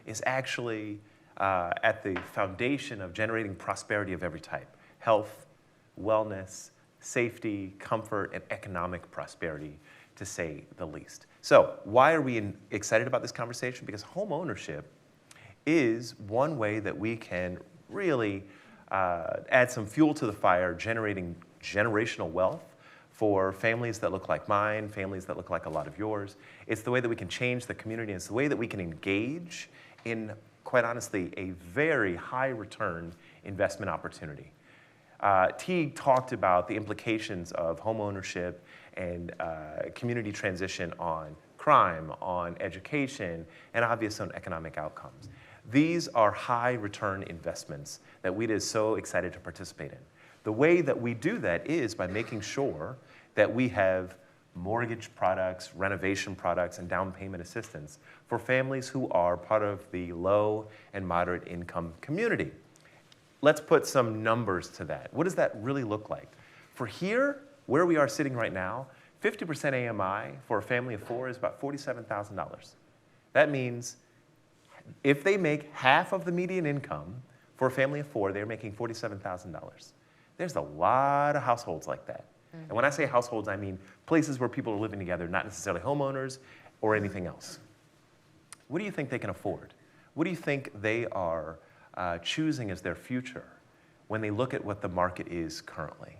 is actually at the foundation of generating prosperity of every type: health, wellness, safety, comfort, and economic prosperity, to say the least. So why are we excited about this conversation? Because home ownership is one way that we can really add some fuel to the fire, generating generational wealth for families that look like mine, families that look like a lot of yours. It's the way that we can change the community. It's the way that we can engage in, quite honestly, a very high return investment opportunity. Teig talked about the implications of home ownership and community transition on crime, on education, and obviously on economic outcomes. These are high return investments that WIDA is so excited to participate in. The way that we do that is by making sure that we have mortgage products, renovation products, and down payment assistance for families who are part of the low and moderate income community. Let's put some numbers to that. What does that really look like? For here, where we are sitting right now, 50% AMI for a family of four is about $47,000. That means if they make half of the median income for a family of four, they're making $47,000. There's a lot of households like that. And when I say households, I mean places where people are living together, not necessarily homeowners or anything else. What do you think they can afford? What do you think they are choosing as their future when they look at what the market is currently?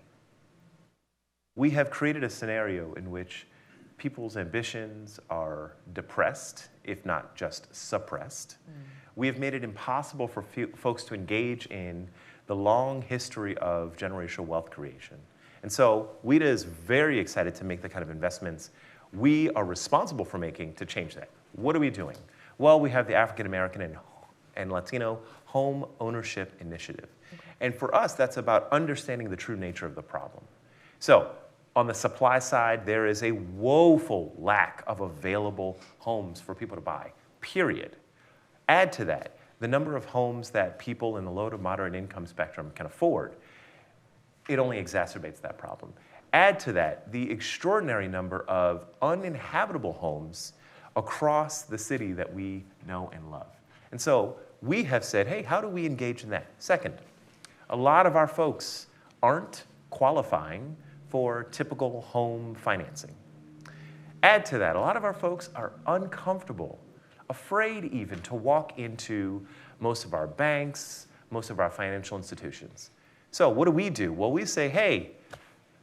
We have created a scenario in which people's ambitions are depressed, if not just suppressed. We have made it impossible for folks to engage in the long history of generational wealth creation. And so WIDA is very excited to make the kind of investments we are responsible for making to change that. What are we doing? Well, we have the African American and Latino Home Ownership Initiative. And for us, that's about understanding the true nature of the problem. So on the supply side, there is a woeful lack of available homes for people to buy, period. Add to that the number of homes that people in the low to moderate income spectrum can afford. It only exacerbates that problem. Add to that the extraordinary number of uninhabitable homes across the city that we know and love. And so we have said, hey, how do we engage in that? Second, a lot of our folks aren't qualifying for typical home financing. Add to that, a lot of our folks are uncomfortable, afraid even to walk into most of our banks, most of our financial institutions. So what do? Well, we say, hey,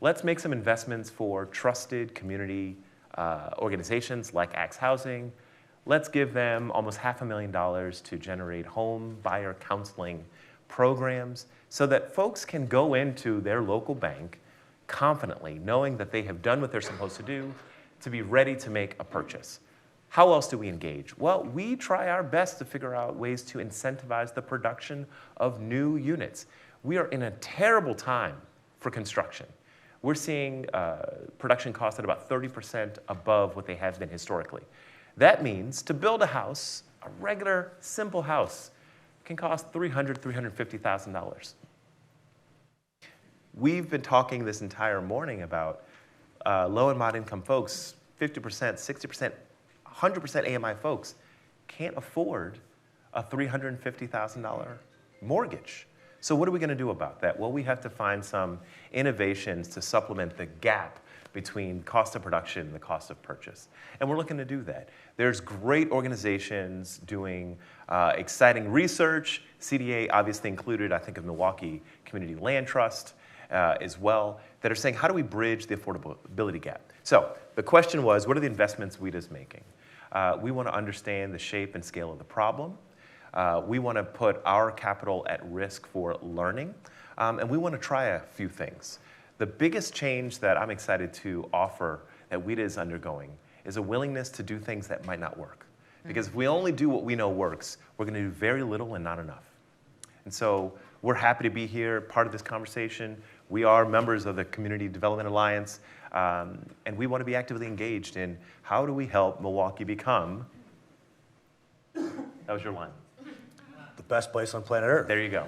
let's make some investments for trusted community organizations like Axe Housing. Let's give them almost $500,000 to generate home buyer counseling programs so that folks can go into their local bank confidently, knowing that they have done what they're supposed to do to be ready to make a purchase. How else do we engage? Well, we try our best to figure out ways to incentivize the production of new units. We are in a terrible time for construction. We're seeing production costs at about 30% above what they have been historically. That means to build a house, a regular, simple house, can cost $300,000, $350,000. We've been talking this entire morning about low and moderate income folks, 50%, 60%, 100% AMI folks can't afford a $350,000 mortgage. So what are we going to do about that? Well, we have to find some innovations to supplement the gap between cost of production and the cost of purchase. And we're looking to do that. There's great organizations doing exciting research. CDA obviously included, I think of Milwaukee Community Land Trust as well, that are saying, how do we bridge the affordability gap? So the question was, what are the investments WHEDA's making? We want to understand the shape and scale of the problem. We want to put our capital at risk for learning. And we want to try a few things. The biggest change that I'm excited to offer that WHEDA is undergoing is a willingness to do things that might not work. Because if we only do what we know works, we're going to do very little and not enough. And so we're happy to be here, part of this conversation. We are members of the Community Development Alliance, and we want to be actively engaged in how do we help Milwaukee become, that was your line. The best place on planet Earth. There you go.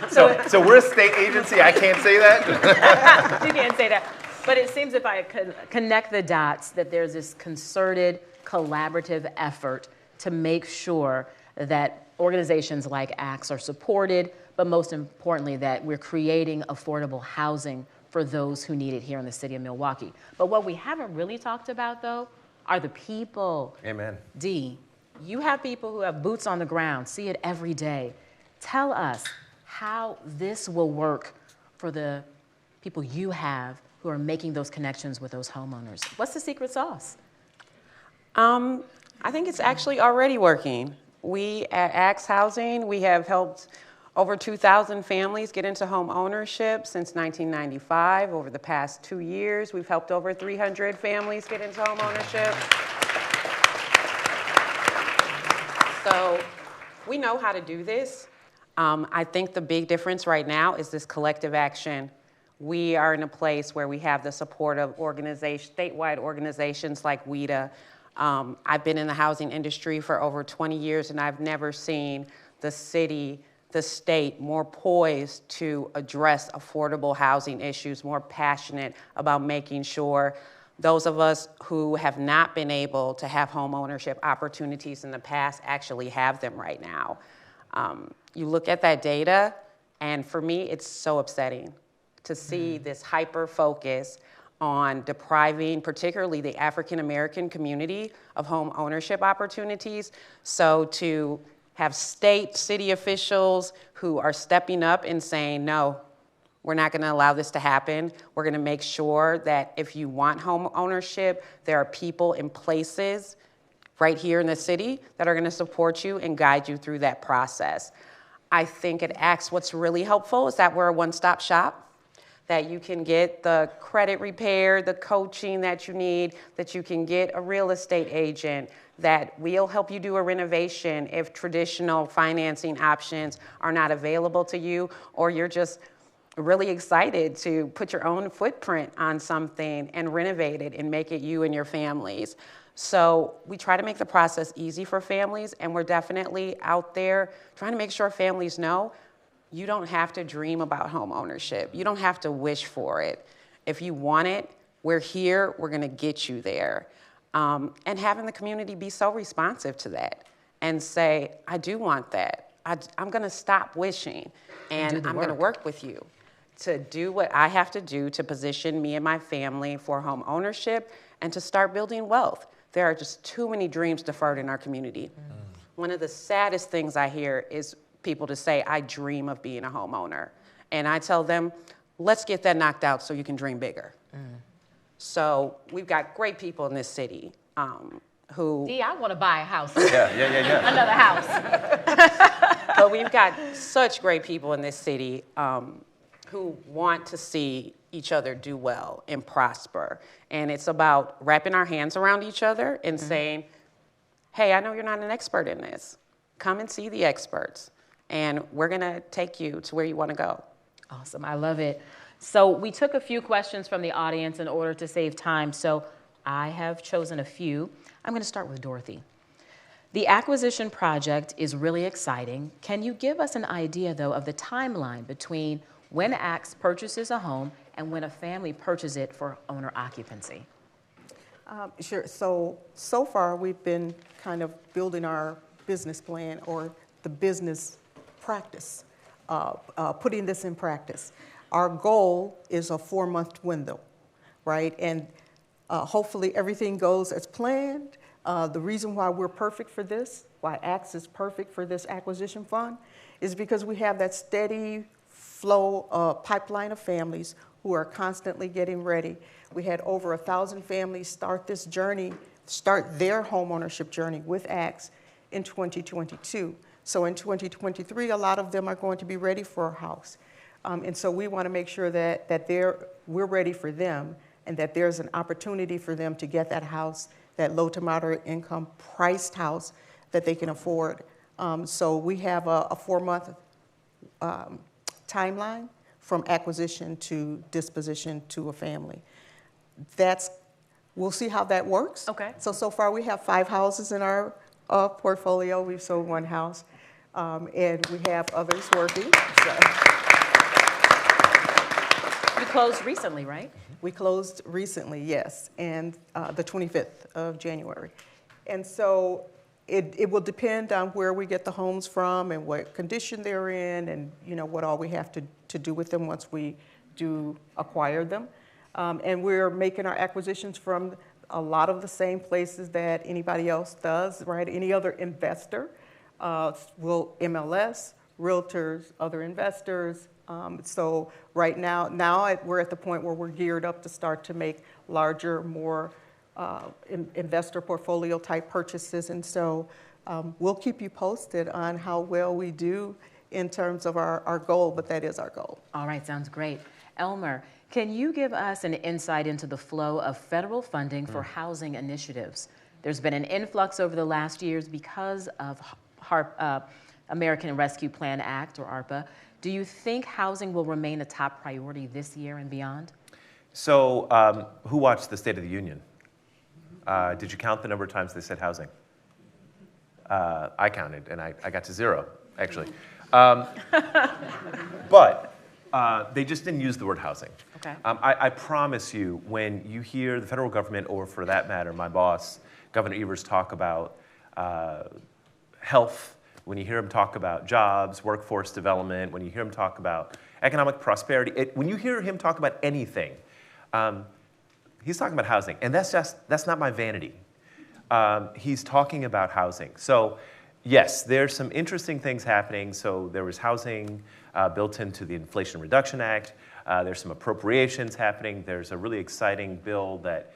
So we're a state agency. I can't say that. You can't say that. But it seems if I could connect the dots that there's this concerted, collaborative effort to make sure that organizations like ACTS are supported, but most importantly, that we're creating affordable housing for those who need it here in the city of Milwaukee. But what we haven't really talked about, though, are the people. Amen. Dee, you have people who have boots on the ground, see it every day. Tell us how this will work for the people you have who are making those connections with those homeowners. What's the secret sauce? I think it's actually already working. We at ACTS Housing, we have helped over 2,000 families get into home ownership since 1995. Over the past 2 years, we've helped over 300 families get into home ownership. So we know how to do this. I think the big difference right now is this collective action. We are in a place where we have the support of statewide organizations like WHEDA. I've been in the housing industry for over 20 years, and I've never seen the city, the state more poised to address affordable housing issues, more passionate about making sure those of us who have not been able to have home ownership opportunities in the past actually have them right now. You look at that data, and for me, it's so upsetting to see this hyper focus on depriving particularly the African American community of home ownership opportunities. So to have city officials who are stepping up and saying, no, we're not going to allow this to happen. We're going to make sure that if you want home ownership, there are people in places right here in the city that are going to support you and guide you through that process. I think at ACTS, what's really helpful is that we're a one-stop shop, that you can get the credit repair, the coaching that you need, that you can get a real estate agent, that we'll help you do a renovation if traditional financing options are not available to you, or you're just really excited to put your own footprint on something and renovate it and make it you and your families. So we try to make the process easy for families, and we're definitely out there trying to make sure families know you don't have to dream about home ownership. You don't have to wish for it. If you want it, we're here, we're gonna get you there. And having the community be so responsive to that and say, I do want that. I'm gonna stop wishing, and I'm gonna work with you to do what I have to do to position me and my family for home ownership and to start building wealth. There are just too many dreams deferred in our community. One of the saddest things I hear is people to say, I dream of being a homeowner. And I tell them, let's get that knocked out so you can dream bigger. So we've got great people in this city who... Dee, I want to buy a house. Yeah. Another house. But we've got such great people in this city who want to see each other do well and prosper. And it's about wrapping our hands around each other and saying, hey, I know you're not an expert in this. Come and see the experts, and we're gonna take you to where you wanna go. Awesome, I love it. So we took a few questions from the audience in order to save time, so I have chosen a few. I'm gonna start with Dorothy. The acquisition project is really exciting. Can you give us an idea, though, of the timeline between when ACTS purchases a home and when a family purchases it for owner occupancy? Sure. So far, we've been kind of building our business plan or the business practice, putting this in practice. Our goal is a 4-month window, right? And hopefully everything goes as planned. The reason why we're perfect for this, why ACTS is perfect for this acquisition fund, is because we have that steady flow pipeline of families who are constantly getting ready. We had over 1,000 families start this journey, start their homeownership journey with ACTS in 2022. So in 2023, a lot of them are going to be ready for a house. And so we want to make sure that we're ready for them and that there's an opportunity for them to get that house, that low to moderate income priced house that they can afford. So we have a 4-month timeline from acquisition to disposition to a family. We'll see how that works. Okay. So far we have 5 houses in our portfolio. We've sold 1 house, and we have others working. So. You closed recently, right? We closed recently, yes, and the 25th of January. And so it will depend on where we get the homes from and what condition they're in and what all we have to do with them once we do acquire them. And we're making our acquisitions from a lot of the same places that anybody else does, right? Any other investor will MLS, realtors, other investors. So right now we're at the point where we're geared up to start to make larger, more investor portfolio type purchases. And so we'll keep you posted on how well we do in terms of our goal, but that is our goal. All right, sounds great. Elmer, can you give us an insight into the flow of federal funding for housing initiatives? There's been an influx over the last years because of American Rescue Plan Act, or ARPA. Do you think housing will remain a top priority this year and beyond? So who watched the State of the Union? Did you count the number of times they said housing? I counted, and I got to 0, actually. But they just didn't use the word housing. Okay. I promise you, when you hear the federal government, or for that matter, my boss, Governor Evers, talk about health, when you hear him talk about jobs, workforce development, when you hear him talk about economic prosperity, when you hear him talk about anything, he's talking about housing. And that's not my vanity. He's talking about housing. So yes, there's some interesting things happening. So there was housing built into the Inflation Reduction Act. There's some appropriations happening. There's a really exciting bill that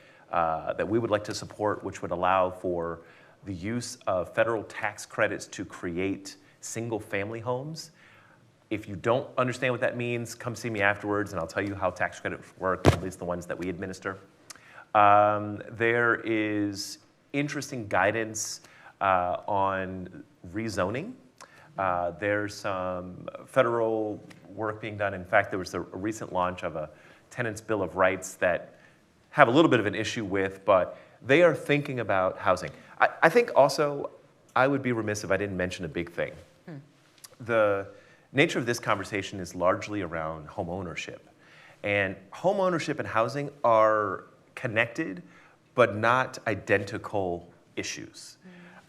we would like to support, which would allow for the use of federal tax credits to create single-family homes. If you don't understand what that means, come see me afterwards, and I'll tell you how tax credits work, at least the ones that we administer. There is interesting guidance on rezoning. There's some federal work being done. In fact, there was a recent launch of a tenants' bill of rights that have a little bit of an issue with, but they are thinking about housing. I think also I would be remiss if I didn't mention a big thing. The nature of this conversation is largely around home ownership. And home ownership and housing are connected, but not identical issues.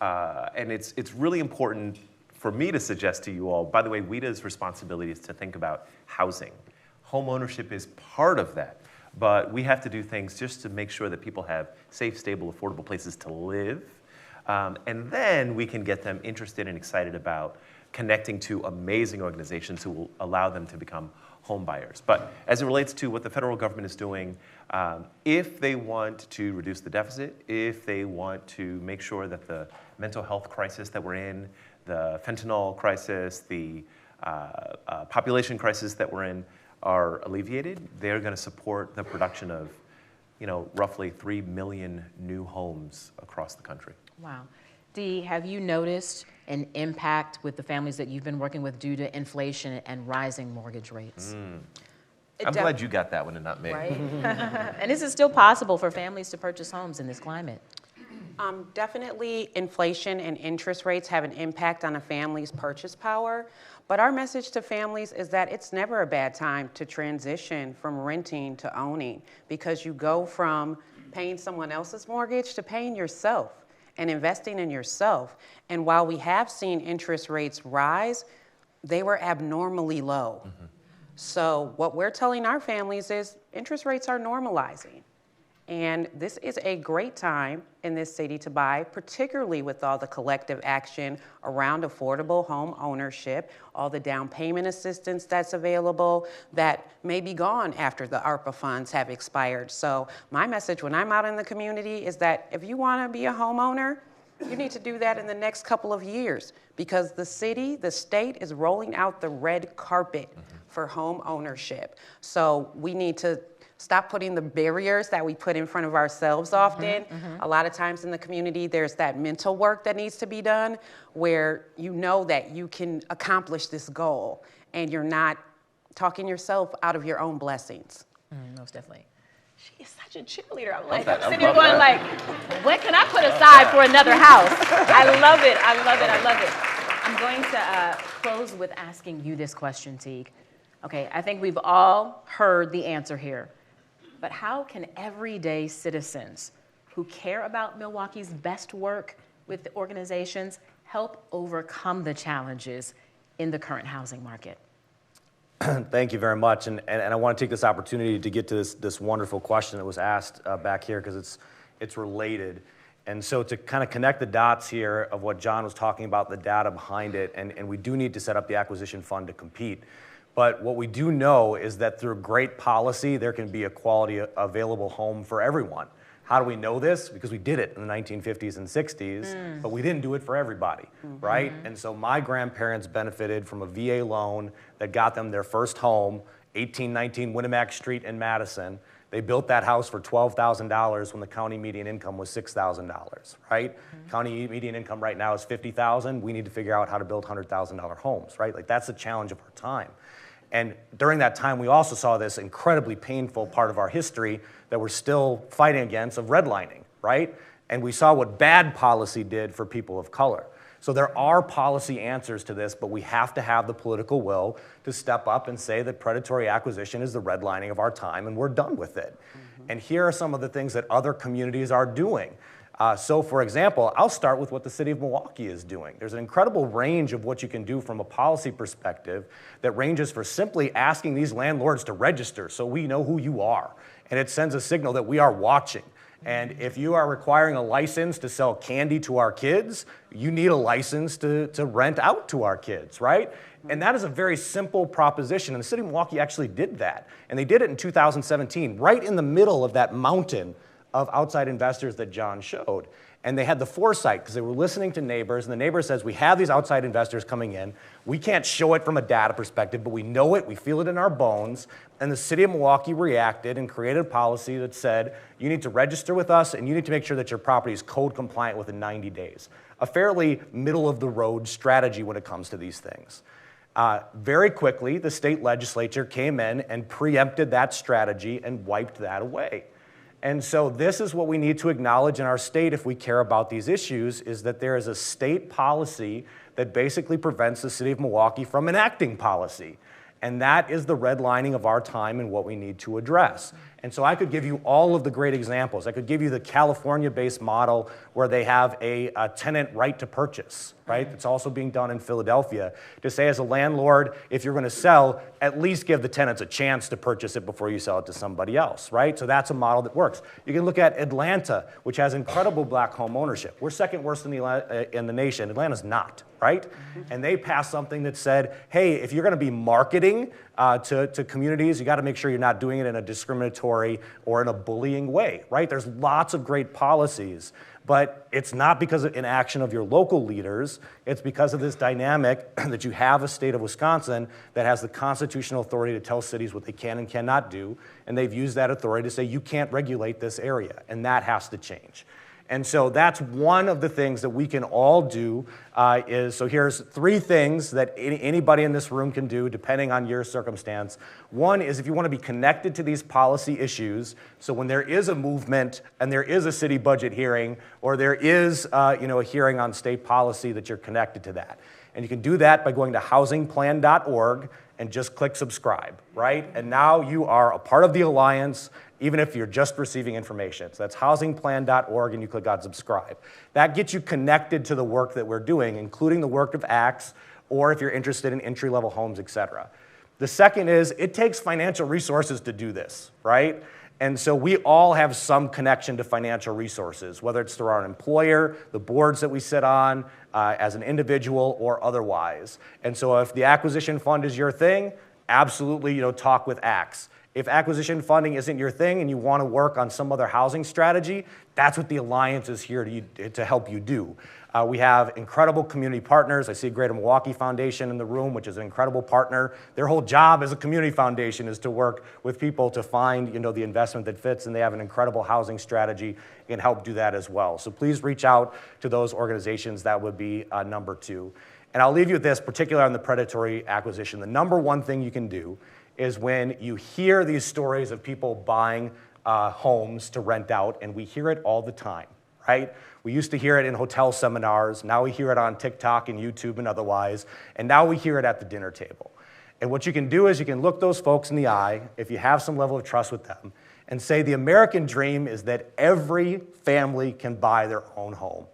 And it's really important for me to suggest to you all, by the way, WHEDA's responsibility is to think about housing. Home ownership is part of that, but we have to do things just to make sure that people have safe, stable, affordable places to live. And then we can get them interested and excited about connecting to amazing organizations who will allow them to become home buyers. But as it relates to what the federal government is doing, if they want to reduce the deficit, if they want to make sure that the mental health crisis that we're in, the fentanyl crisis, the population crisis that we're in are alleviated, they're going to support the production of, roughly 3 million new homes across the country. Wow. Dee, have you noticed an impact with the families that you've been working with due to inflation and rising mortgage rates? I'm glad you got that one and not me. Right? And is it still possible for families to purchase homes in this climate? Definitely inflation and interest rates have an impact on a family's purchase power, but our message to families is that it's never a bad time to transition from renting to owning, because you go from paying someone else's mortgage to paying yourself and investing in yourself. And while we have seen interest rates rise, they were abnormally low. So what we're telling our families is interest rates are normalizing. And this is a great time in this city to buy, particularly with all the collective action around affordable home ownership, all the down payment assistance that's available that may be gone after the ARPA funds have expired. So my message when I'm out in the community is that if you want to be a homeowner, you need to do that in the next couple of years, because the city, the state is rolling out the red carpet for home ownership. So we need to stop putting the barriers that we put in front of ourselves often. A lot of times in the community, there's that mental work that needs to be done where you know that you can accomplish this goal and you're not talking yourself out of your own blessings. Most definitely. She is such a cheerleader. I'm like, I'm sitting here going like, what can I put aside for another house? I love it, I love it, I love it. I'm going to close with asking you this question, Teig. Okay, I think we've all heard the answer here. But how can everyday citizens who care about Milwaukee's best work with organizations help overcome the challenges in the current housing market? Thank you very much. And I want to take this opportunity to get to this wonderful question that was asked back here, because it's related. And so to kind of connect the dots here of what John was talking about, the data behind it, and we do need to set up the acquisition fund to compete. But what we do know is that through great policy, there can be a quality available home for everyone. How do we know this? Because we did it in the 1950s and 60s, but we didn't do it for everybody, right? And so my grandparents benefited from a VA loan that got them their first home, 1819 Winnemac Street in Madison. They built that house for $12,000 when the county median income was $6,000, right? County median income right now is $50,000. We need to figure out how to build $100,000 homes, right? Like, that's the challenge of our time. And during that time, we also saw this incredibly painful part of our history that we're still fighting against, of redlining, right? And we saw what bad policy did for people of color. So there are policy answers to this, but we have to have the political will to step up and say that predatory acquisition is the redlining of our time and we're done with it. And here are some of the things that other communities are doing. So for example, I'll start with what the city of Milwaukee is doing. There's an incredible range of what you can do from a policy perspective that ranges for simply asking these landlords to register so we know who you are. And it sends a signal that we are watching. And if you are requiring a license to sell candy to our kids, you need a license to rent out to our kids, right? And that is a very simple proposition. And the city of Milwaukee actually did that. And they did it in 2017, right in the middle of that mountain of outside investors that John showed. And they had the foresight because they were listening to neighbors, and the neighbor says, we have these outside investors coming in. We can't show it from a data perspective, but we know it, we feel it in our bones. And the city of Milwaukee reacted and created a policy that said, you need to register with us and you need to make sure that your property is code compliant within 90 days. A fairly middle of the road strategy when it comes to these things. Very quickly, the state legislature came in and preempted that strategy and wiped that away. And so this is what we need to acknowledge in our state if we care about these issues, is that there is a state policy that basically prevents the city of Milwaukee from enacting policy. And that is the redlining of our time and what we need to address. And so I could give you all of the great examples. I could give you the California-based model where they have a tenant right to purchase, right? It's also being done in Philadelphia to say, as a landlord, if you're going to sell, at least give the tenants a chance to purchase it before you sell it to somebody else, right? So that's a model that works. You can look at Atlanta, which has incredible black home ownership. We're second worst in the nation. Atlanta's not, right? And they passed something that said, hey, if you're going to be marketing to communities, you got to make sure you're not doing it in a discriminatory or in a bullying way, right? There's lots of great policies, but it's not because of inaction of your local leaders. It's because of this dynamic that you have a state of Wisconsin that has the constitutional authority to tell cities what they can and cannot do, and they've used that authority to say you can't regulate this area, and that has to change. And so that's one of the things that we can all do so here's 3 things that anybody in this room can do depending on your circumstance. One is if you want to be connected to these policy issues, so when there is a movement and there is a city budget hearing or there is a hearing on state policy, that you're connected to that. And you can do that by going to housingplan.org and just click subscribe, right? And now you are a part of the alliance, even if you're just receiving information. So that's housingplan.org, and you click on subscribe. That gets you connected to the work that we're doing, including the work of ACTS, or if you're interested in entry-level homes, et cetera. The second is it takes financial resources to do this, right? And so we all have some connection to financial resources, whether it's through our employer, the boards that we sit on, as an individual or otherwise. And so if the acquisition fund is your thing, absolutely, talk with ACTS. If acquisition funding isn't your thing and you want to work on some other housing strategy, that's what the Alliance is here to help you do. We have incredible community partners. I see Greater Milwaukee Foundation in the room, which is an incredible partner. Their whole job as a community foundation is to work with people to find the investment that fits, and they have an incredible housing strategy and help do that as well. So please reach out to those organizations. That would be number 2. And I'll leave you with this, particularly on the predatory acquisition. The number 1 thing you can do is when you hear these stories of people buying homes to rent out, and we hear it all the time, right? We used to hear it in hotel seminars. Now we hear it on TikTok and YouTube and otherwise. And now we hear it at the dinner table. And what you can do is you can look those folks in the eye, if you have some level of trust with them, and say the American dream is that every family can buy their own home.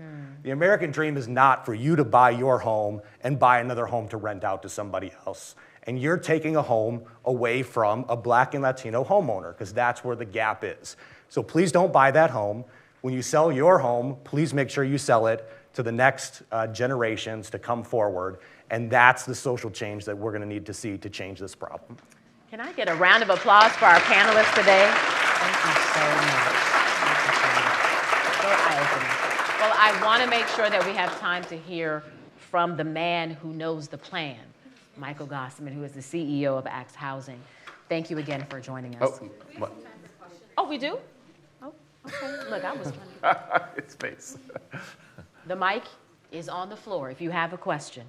The American dream is not for you to buy your home and buy another home to rent out to somebody else. And you're taking a home away from a Black and Latino homeowner, because that's where the gap is. So please don't buy that home. When you sell your home, please make sure you sell it to the next generations to come forward. And that's the social change that we're going to need to see to change this problem. Can I get a round of applause for our panelists today? Thank you so much. So eye-opening. Well, I want to make sure that we have time to hear from the man who knows the plan, Michael Gossman, who is the CEO of ACTS Housing. Thank you again for joining us. Oh, we do? Oh, okay. Look, I was trying to... It's space. The mic is on the floor if you have a question.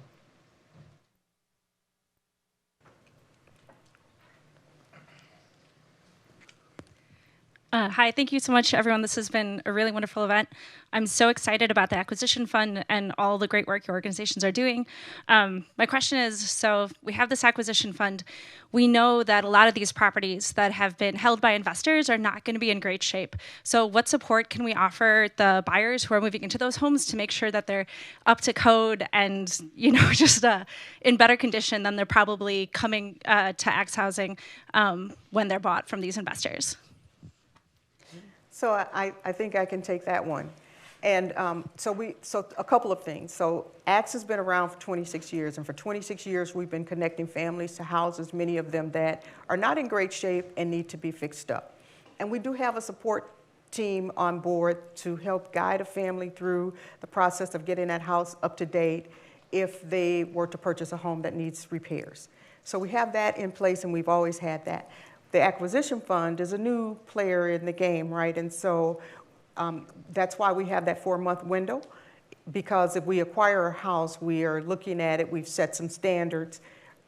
Hi, thank you so much, everyone. This has been a really wonderful event. I'm so excited about the acquisition fund and all the great work your organizations are doing. My question is, so we have this acquisition fund. We know that a lot of these properties that have been held by investors are not going to be in great shape. So what support can we offer the buyers who are moving into those homes to make sure that they're up to code and, just in better condition than they're probably coming to ACTS Housing when they're bought from these investors? So I think I can take that one. And so a couple of things. So ACTS has been around for 26 years, and for 26 years we've been connecting families to houses, many of them that are not in great shape and need to be fixed up. And we do have a support team on board to help guide a family through the process of getting that house up to date if they were to purchase a home that needs repairs. So we have that in place, and we've always had that. The acquisition fund is a new player in the game, right? And so that's why we have that 4-month window, because if we acquire a house, we are looking at it, we've set some standards.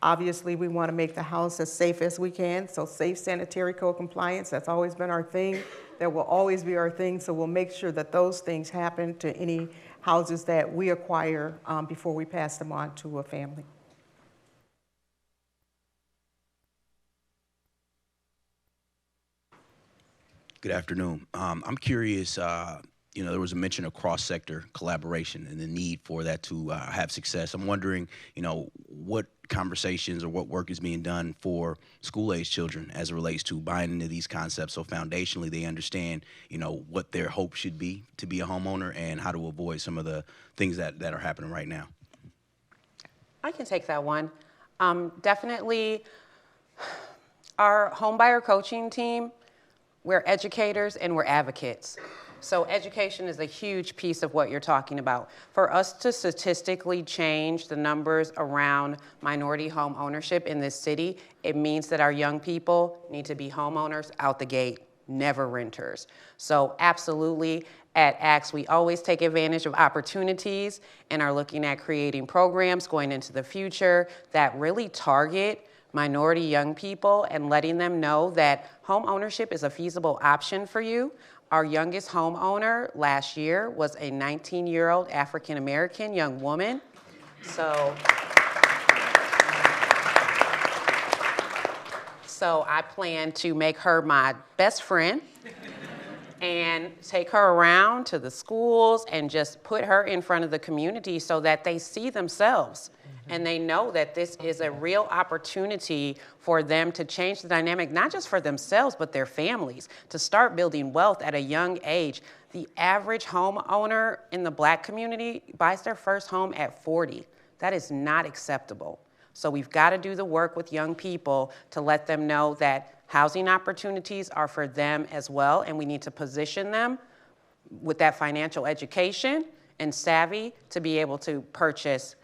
Obviously, we want to make the house as safe as we can, so safe sanitary code compliance, that's always been our thing. That will always be our thing, so we'll make sure that those things happen to any houses that we acquire before we pass them on to a family. Good afternoon. I'm curious, there was a mention of cross-sector collaboration and the need for that to have success. I'm wondering, what conversations or what work is being done for school-age children as it relates to buying into these concepts so foundationally they understand, what their hope should be to be a homeowner and how to avoid some of the things that are happening right now. I can take that one. Definitely our homebuyer coaching team, we're educators and we're advocates. So education is a huge piece of what you're talking about. For us to statistically change the numbers around minority home ownership in this city, it means that our young people need to be homeowners out the gate, never renters. So absolutely, At ACTS, we always take advantage of opportunities and are looking at creating programs going into the future that really target minority young people and letting them know that home ownership is a feasible option for you. Our youngest homeowner last year was a 19-year-old African-American young woman. So I plan to make her my best friend and take her around to the schools and just put her in front of the community so that they see themselves and they know that this is a real opportunity for them to change the dynamic, not just for themselves, but their families, to start building wealth at a young age. The average homeowner in the Black community buys their first home at 40. That is not acceptable. So we've got to do the work with young people to let them know that housing opportunities are for them as well, and we need to position them with that financial education and savvy to be able to purchase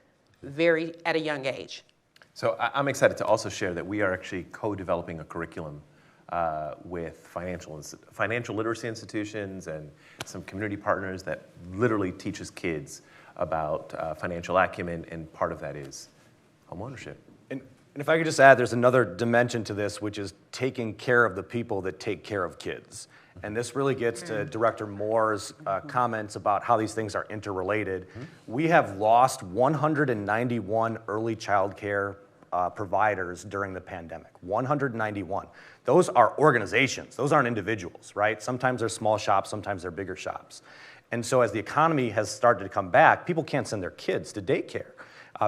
at a young age. So I'm excited to also share that we are actually co-developing a curriculum with financial literacy institutions and some community partners that literally teaches kids about financial acumen, and part of that is homeownership. And if I could just add, there's another dimension to this, which is taking care of the people that take care of kids. And this really gets to Director Moore's comments about how these things are interrelated. We have lost 191 early child care providers during the pandemic, 191. Those are organizations, those aren't individuals, right? Sometimes they're small shops, sometimes they're bigger shops. And so as the economy has started to come back, people can't send their kids to daycare.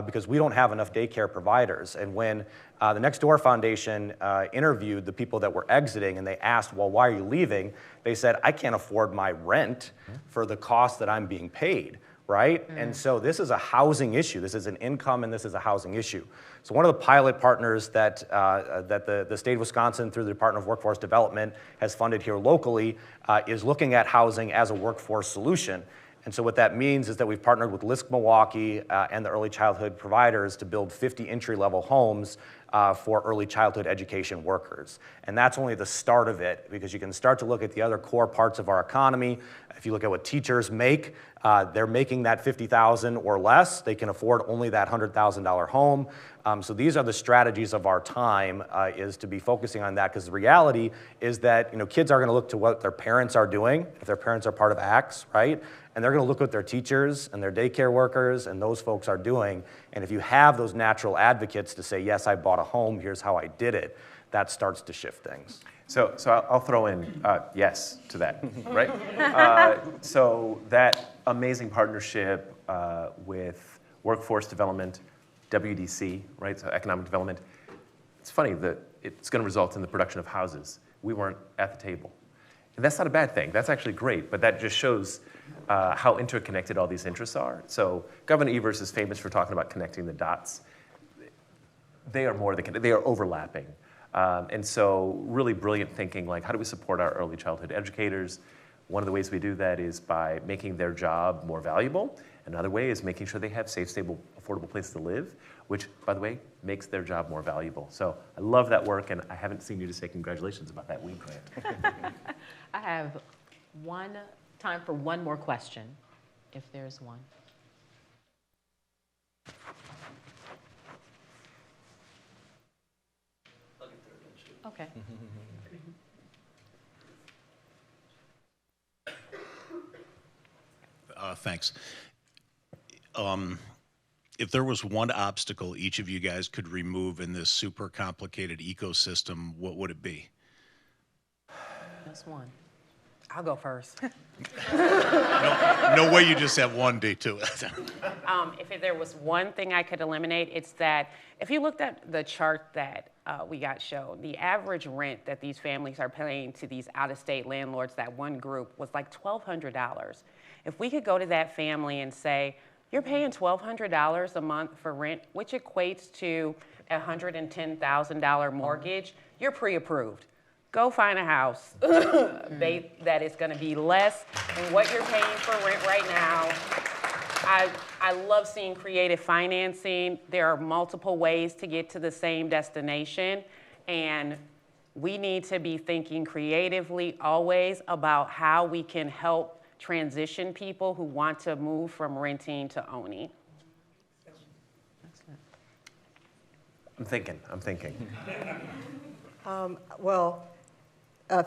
Because we don't have enough daycare providers. And when the Next Door Foundation interviewed the people that were exiting and they asked, well, why are you leaving? They said, I can't afford my rent for the cost that I'm being paid, right? And so this is a housing issue. This is an income and this is a housing issue. So one of the pilot partners that the state of Wisconsin through the Department of Workforce Development has funded here locally is looking at housing as a workforce solution. And so what that means is that we've partnered with LISC Milwaukee and the early childhood providers to build 50 entry-level homes for early childhood education workers. And that's only the start of it, because you can start to look at the other core parts of our economy. If you look at what teachers make, they're making that $50,000 or less. They can afford only that $100,000 home. So these are the strategies of our time, is to be focusing on that, because the reality is that kids are going to look to what their parents are doing, if their parents are part of ACTS, right? And they're going to look at their teachers and their daycare workers and those folks are doing. And if you have those natural advocates to say, yes, I bought a home, here's how I did it, that starts to shift things. So I'll throw in yes to that, right? So that amazing partnership with workforce development, WDC, right? So economic development. It's funny that it's going to result in the production of houses. We weren't at the table. And that's not a bad thing. That's actually great, but that just shows how interconnected all these interests are. So Governor Evers is famous for talking about connecting the dots. They are more than, they are overlapping. And so really brilliant thinking, like how do we support our early childhood educators? One of the ways we do that is by making their job more valuable. Another way is making sure they have safe, stable, affordable place to live, which, by the way, makes their job more valuable. So I love that work, and I haven't seen you to say congratulations about that weed grant. I have time for one more question, if there's one. Okay. Thanks. If there was one obstacle each of you guys could remove in this super complicated ecosystem, what would it be? Just one. I'll go first. No way you just have one day to it. If there was one thing I could eliminate, it's that if you looked at the chart that we got shown, the average rent that these families are paying to these out-of-state landlords, that one group, was like $1,200. If we could go to that family and say, you're paying $1,200 a month for rent, which equates to a $110,000 mortgage, you're pre-approved. Go find a house that is going to be less than what you're paying for rent right now. I love seeing creative financing. There are multiple ways to get to the same destination, and we need to be thinking creatively always about how we can help transition people who want to move from renting to owning. I'm thinking.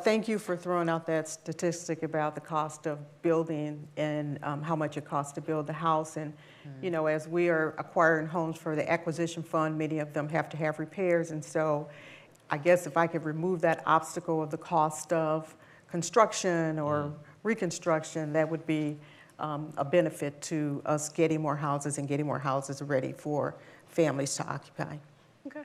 Thank you for throwing out that statistic about the cost of building and how much it costs to build the house. And, you know, as we are acquiring homes for the acquisition fund, many of them have to have repairs. And so I guess if I could remove that obstacle of the cost of construction or reconstruction, that would be a benefit to us getting more houses and getting more houses ready for families to occupy. Okay.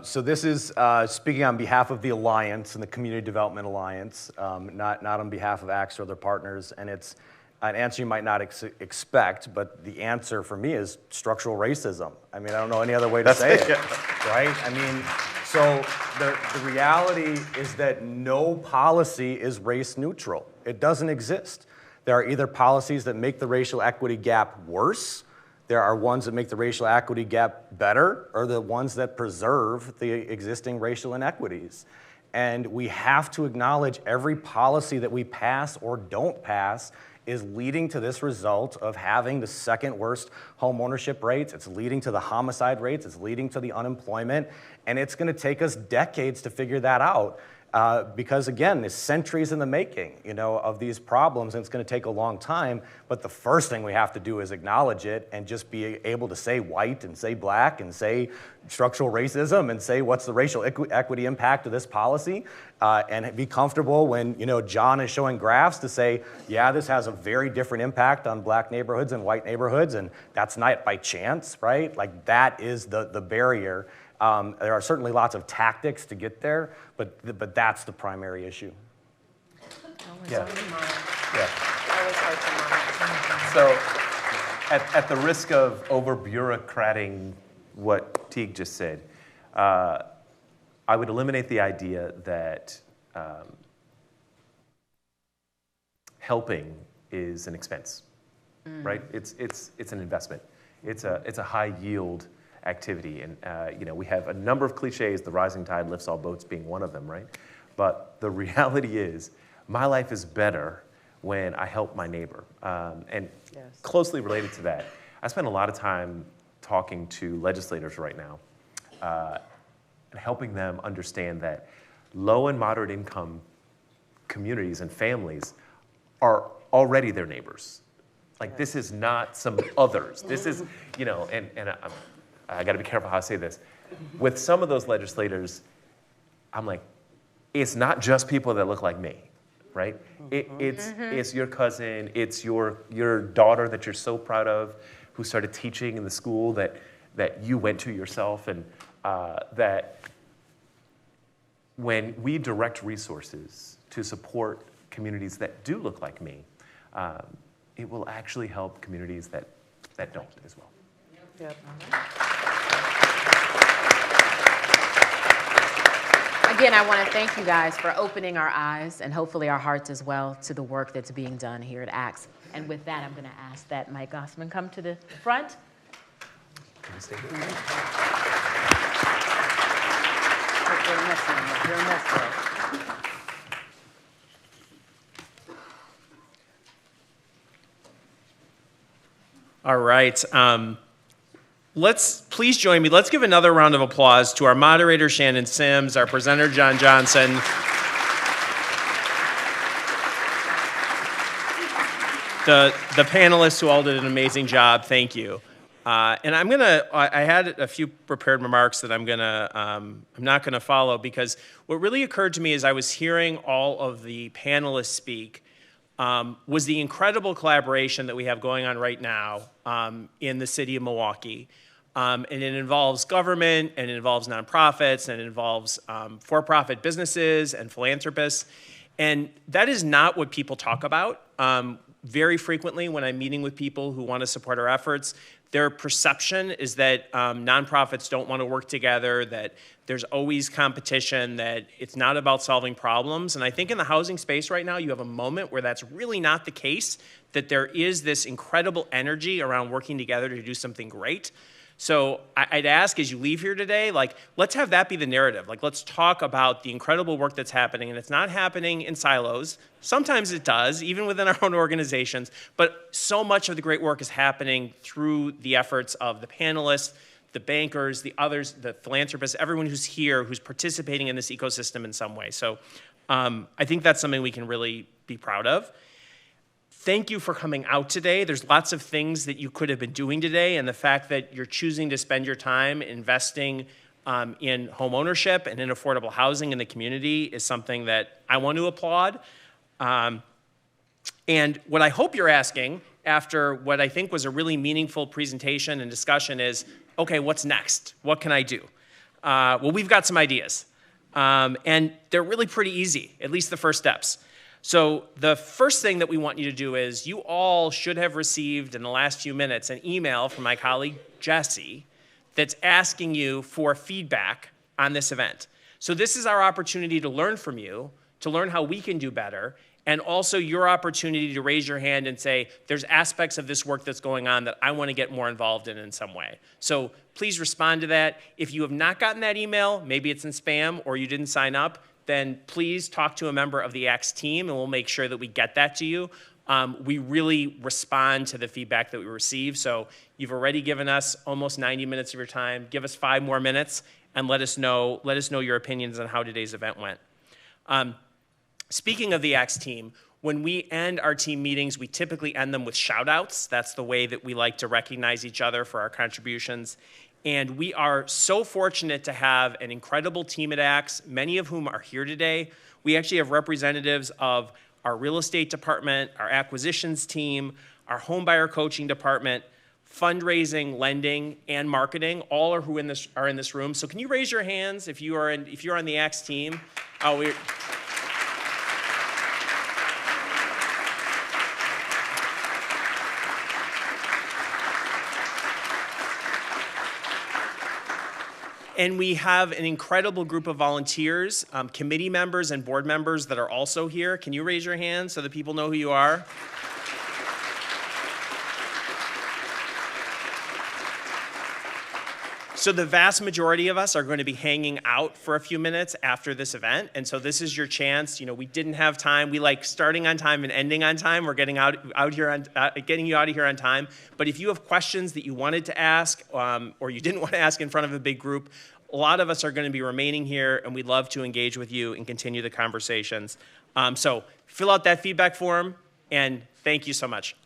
So this is speaking on behalf of the Alliance and the Community Development Alliance, not on behalf of ACTS or other partners. And it's an answer you might not expect, but the answer for me is structural racism. I mean, I don't know any other way to say it, right? I mean, so the reality is that no policy is race neutral. It doesn't exist. There are either policies that make the racial equity gap worse, there are ones that make the racial equity gap better, or the ones that preserve the existing racial inequities. And we have to acknowledge every policy that we pass or don't pass is leading to this result of having the second worst home ownership rates. It's leading to the homicide rates. It's leading to the unemployment. And it's going to take us decades to figure that out. Because again, it's centuries in the making, you know, of these problems, and it's going to take a long time. But the first thing we have to do is acknowledge it and just be able to say white and say black and say structural racism and say what's the racial equity impact of this policy, and be comfortable when, you know, John is showing graphs to say, yeah, this has a very different impact on black neighborhoods and white neighborhoods, and that's not by chance, right? Like that is the barrier. There are certainly lots of tactics to get there, but that's the primary issue. Yeah. So at the risk of over-bureaucrating what Teig just said, I would eliminate the idea that helping is an expense, right? It's an investment. It's a high yield activity, and you know, we have a number of cliches, the rising tide lifts all boats being one of them, right? But the reality is, my life is better when I help my neighbor. And closely related to that, I spend a lot of time talking to legislators right now and helping them understand that low and moderate income communities and families are already their neighbors. Like, this is not some others. This is, you know, and I got to be careful how I say this. With some of those legislators, I'm like, it's not just people that look like me, right? It's your cousin, it's your daughter that you're so proud of, who started teaching in the school that you went to yourself, and that when we direct resources to support communities that do look like me, it will actually help communities that don't as well. Yep. Again, I want to thank you guys for opening our eyes and hopefully our hearts as well to the work that's being done here at ACTS. And with that, I'm going to ask that Mike Gossman come to the front. All right. Please join me. Let's give another round of applause to our moderator, Shannon Sims, our presenter, John Johnson. The panelists who all did an amazing job. Thank you. And I had a few prepared remarks that I'm not gonna follow, because what really occurred to me as I was hearing all of the panelists speak was the incredible collaboration that we have going on right now in the city of Milwaukee. And it involves government, and it involves nonprofits, and it involves for-profit businesses and philanthropists. And that is not what people talk about. Very frequently when I'm meeting with people who want to support our efforts, their perception is that nonprofits don't want to work together, that there's always competition, that it's not about solving problems. And I think in the housing space right now, you have a moment where that's really not the case, that there is this incredible energy around working together to do something great. So I'd ask as you leave here today, like, let's have that be the narrative. Like, let's talk about the incredible work that's happening, and it's not happening in silos. Sometimes it does, even within our own organizations, but so much of the great work is happening through the efforts of the panelists, the bankers, the others, the philanthropists, everyone who's here, who's participating in this ecosystem in some way. So I think that's something we can really be proud of. Thank you for coming out today. There's lots of things that you could have been doing today, and the fact that you're choosing to spend your time investing in home ownership and in affordable housing in the community is something that I want to applaud. And what I hope you're asking after what I think was a really meaningful presentation and discussion is, okay, what's next? What can I do? Well, we've got some ideas, and they're really pretty easy, at least the first steps. So the first thing that we want you to do is you all should have received in the last few minutes an email from my colleague Jesse that's asking you for feedback on this event. So this is our opportunity to learn from you, to learn how we can do better, and also your opportunity to raise your hand and say, there's aspects of this work that's going on that I want to get more involved in some way. So please respond to that. If you have not gotten that email, maybe it's in spam or you didn't sign up, then please talk to a member of the ACTS team and we'll make sure that we get that to you. We really respond to the feedback that we receive. So you've already given us almost 90 minutes of your time. Give us 5 more minutes and let us know your opinions on how today's event went. Speaking of the ACTS team, when we end our team meetings, we typically end them with shout outs. That's the way that we like to recognize each other for our contributions. And we are so fortunate to have an incredible team at ACTS, many of whom are here today. We actually have representatives of our real estate department, our acquisitions team, our home buyer coaching department, fundraising, lending, and marketing. All are in this room. So can you raise your hands if you're on the ACTS team? Oh, And we have an incredible group of volunteers, committee members and board members that are also here. Can you raise your hand so that people know who you are? So the vast majority of us are going to be hanging out for a few minutes after this event. And so this is your chance. You know, we didn't have time. We like starting on time and ending on time. We're getting getting you out of here on time. But if you have questions that you wanted to ask or you didn't want to ask in front of a big group, a lot of us are going to be remaining here and we'd love to engage with you and continue the conversations. So fill out that feedback form and thank you so much.